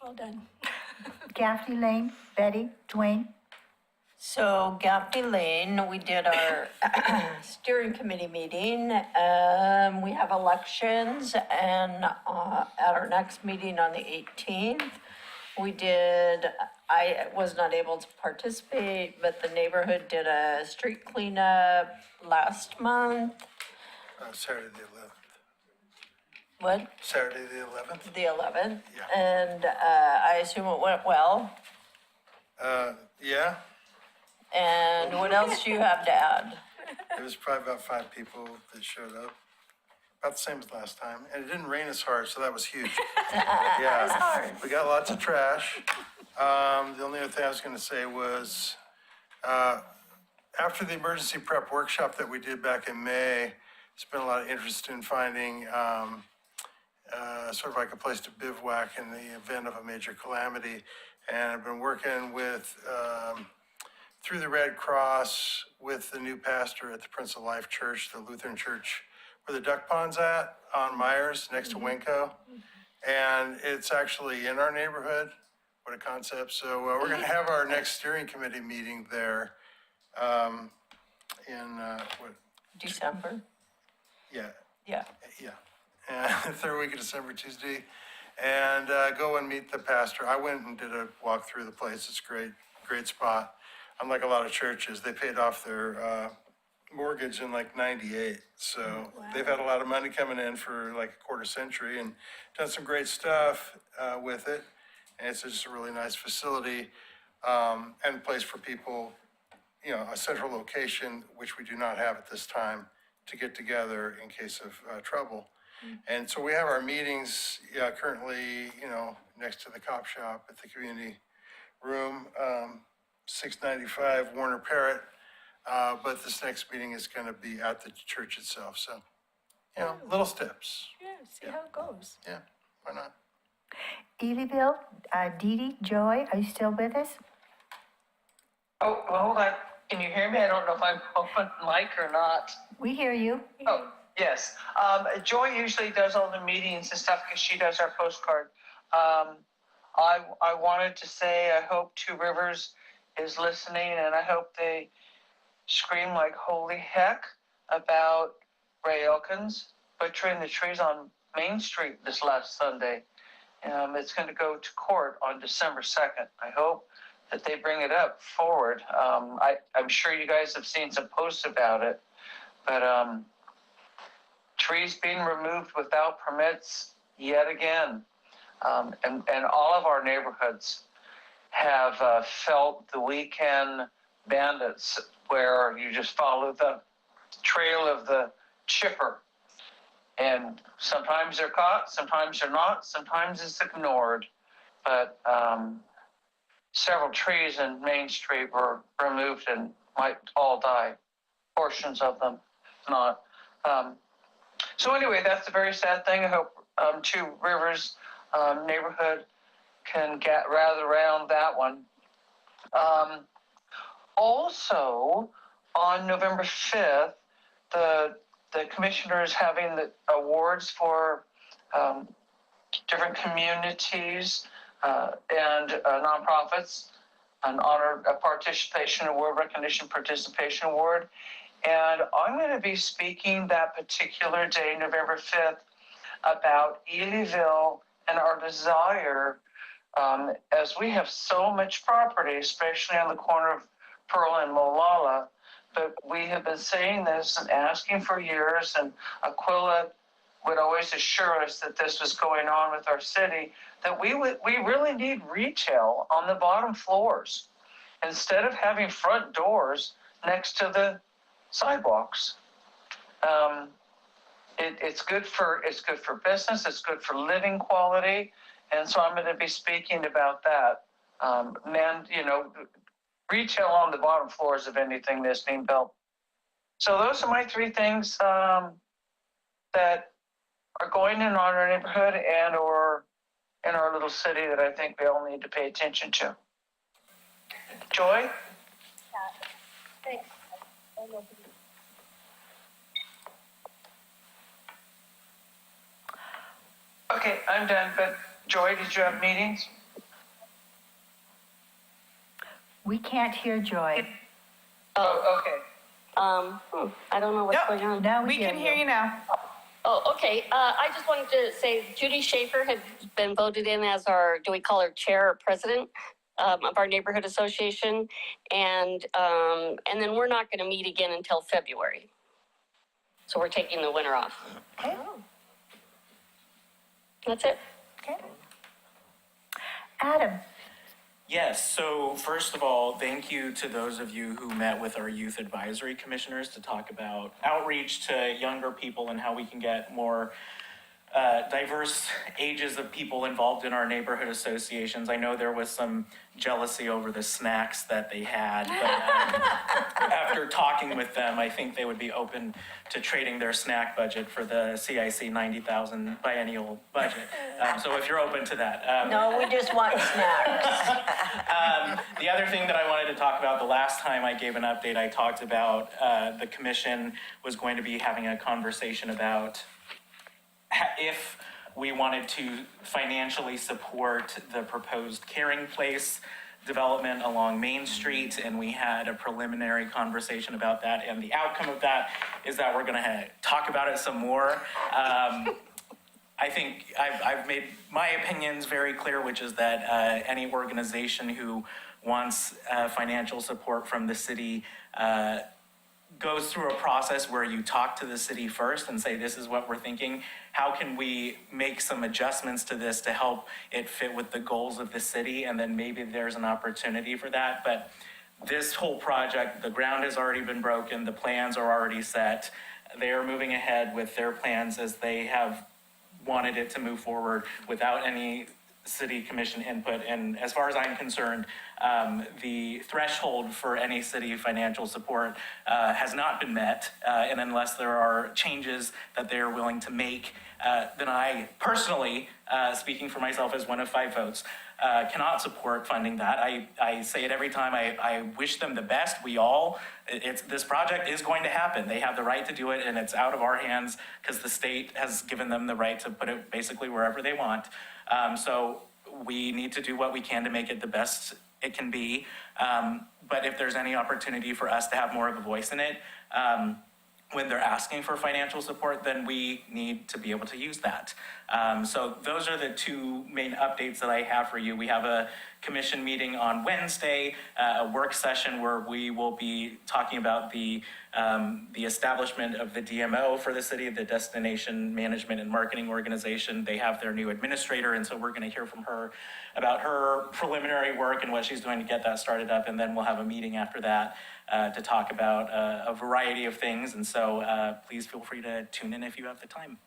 Well done. Gaffney Lane, Betty, Dwayne? So Gaffney Lane, we did our steering committee meeting. We have elections, and at our next meeting on the 18th, I was not able to participate, but the neighborhood did a street cleanup last month. Saturday the 11th. What? Saturday the 11th? The 11th. Yeah. And I assume it went well. Yeah, And what else do you have to add? it was probably about 5 people that showed up. About the same as last time. And it didn't rain as hard, so that was huge. Yeah. was hard. We got lots of trash. The only other thing I was going to say was, after the emergency prep workshop that we did back in May, there's been a lot of interest in finding sort of like a place to bivouac in the event of a major calamity. And I've been working with, through the Red Cross, with the new pastor at the Prince of Life Church, the Lutheran church, where the duck pond's at, on Myers, next to Winco. And it's actually in our neighborhood. What a concept. So we're going to have our next steering committee meeting there in, December? yeah, Yeah. third week of December, Tuesday, and go and meet the pastor. I went and did a walk through the place. It's a great spot. Unlike a lot of churches, they paid off their mortgage in like 98. So they've had a lot of money coming in for like a quarter century and done some great stuff with it. And it's just a really nice facility and a place for people, you know, a central location, which we do not have at this time, to get together in case of trouble. And so we have our meetings currently, you know, next to the cop shop at the community room, 695 Warner Parrott. But this next meeting is going to be at the church itself. So, you know, little steps. Yeah, see how it goes. Yeah, why not? Ediville, Dee Dee, Joy, are you still with us? Oh, well, hold on. Can you hear me? I don't know if I'm open mic or not. We hear you. Oh, yes. Joy usually does all the meetings and stuff because she does our postcard. I wanted to say I hope Two Rivers is listening, and I hope they scream like holy heck about Ray Elkins butchering the trees on Main Street this last Sunday. It's going to go to court on December 2nd. I hope that they bring it up forward. I'm sure you guys have seen some posts about it, but trees being removed without permits yet again. And all of our neighborhoods have felt the weekend bandits, where you just follow the trail of the chipper. And sometimes they're caught, sometimes they're not, sometimes it's ignored. But several trees in Main Street were removed and might all die, portions of them, if not. So anyway, that's a very sad thing. I hope Two Rivers neighborhood can rally around that one. Also, on November 5th, the commissioner is having the awards for different communities and nonprofits, an honor, a participation award, recognition participation award. And I'm going to be speaking that particular day, November 5th, about Ediville and our desire, as we have so much property, especially on the corner of Pearl and Molalla, but we have been saying this and asking for years, and Aquila would always assure us that this was going on with our city, that we really need retail on the bottom floors instead of having front doors next to the sidewalks. It's good for business. It's good for living quality. And so I'm going to be speaking about that. And, you know, retail on the bottom floors of anything that's being built. So those are my three things that are going in our neighborhood and or in our little city that I think we all need to pay attention to. Joy? Thanks. Okay, I'm done, but Joy, did you have meetings? We can't hear Joy. Oh, okay. I don't know what's going on. Now We can hear you now. Oh, okay. I just wanted to say Judy Schaefer had been voted in as our, do we call her chair or president of our neighborhood association? And then we're not going to meet again until February. So we're taking the winter off. Okay. That's it. Okay. Adam, Yes, so first of all, thank you to those of you who met with our youth advisory commissioners to talk about outreach to younger people and how we can get more diverse ages of people involved in our neighborhood associations. I know there was some jealousy over the snacks that they had, but after talking with them, I think they would be open to trading their snack budget for the CIC 90,000 biennial budget. So if you're open to that. No, we just want snacks. The other thing that I wanted to talk about, the last time I gave an update, I talked about the commission was going to be having a conversation about if we wanted to financially support the proposed Caring Place development along Main Street, and we had a preliminary conversation about that, and the outcome of that is that we're gonna talk about it some more. I think I've made my opinions very clear, which is that any organization who wants financial support from the city goes through a process where you talk to the city first and say, this is what we're thinking. How can we make some adjustments to this to help it fit with the goals of the city? And then maybe there's an opportunity for that. But this whole project, the ground has already been broken. The plans are already set. They are moving ahead with their plans as they have wanted it to move forward without any city commission input. And as far as I'm concerned, the threshold for any city financial support has not been met. And unless there are changes that they're willing to make, then I personally, speaking for myself as one of 5 votes, cannot support funding that. I say it every time. I wish them the best. This project is going to happen. They have the right to do it, and it's out of our hands because the state has given them the right to put it basically wherever they want. So we need to do what we can to make it the best it can be. But if there's any opportunity for us to have more of a voice in it, when they're asking for financial support, then we need to be able to use that. So those are the 2 main updates that I have for you. We have a commission meeting on Wednesday, a work session where we will be talking about the establishment of the DMO for the city, the Destination Management and Marketing Organization. They have their new administrator, and so we're going to hear from her about her preliminary work and what she's doing to get that started up, and then we'll have a meeting after that to talk about a variety of things. And so please feel free to tune in if you have the time.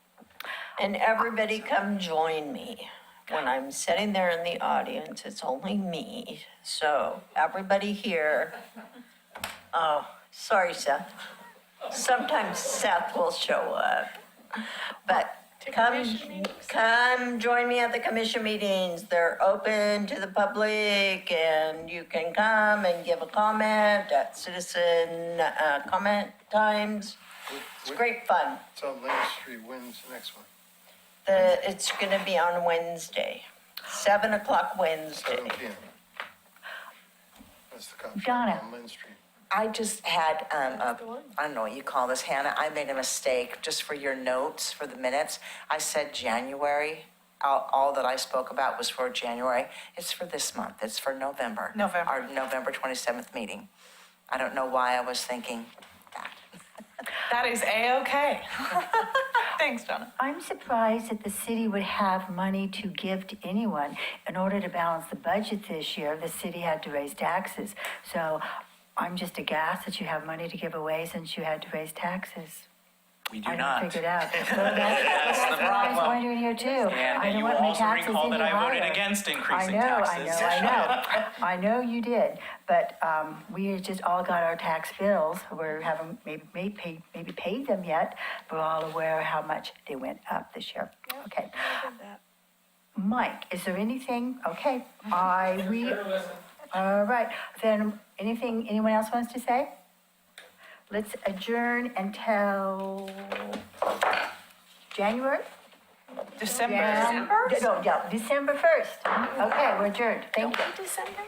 And everybody come join me. When I'm sitting there in the audience, it's only me. So everybody here, oh, sorry, Seth. Sometimes Seth will show up. But come join me at the commission meetings. They're open to the public, and you can come and give a comment at citizen comment times. It's great fun. It's on Main Street. When's the next one? It's gonna be on Wednesday, 7 o'clock Wednesday. 7 p.m. That's the copy. Donna. On Main Street. I just had, I don't know what you call this, Hannah. I made a mistake just for your notes, for the minutes. I said January. All that I spoke about was for January. It's for this month. It's for November. November. Our November 27th meeting. I don't know why I was thinking that. That is A-okay. Thanks, Donna. I'm surprised that the city would have money to give to anyone. In order to balance the budget this year, the city had to raise taxes. So I'm just aghast that you have money to give away since you had to raise taxes. We do I not. don't figure it out. That's That's the what I was problem. wondering here too. And I don't you want will my also taxes recall any that I voted higher. against increasing I taxes. know. I know you did, but we just all got our tax bills. We haven't maybe paid them yet, but we're all aware how much they went up this year. Okay. Mike, is there anything? Okay, all right, then anything anyone else wants to say? Let's adjourn until December. No, yeah, December 1st. Okay, we're adjourned. Thank you. December?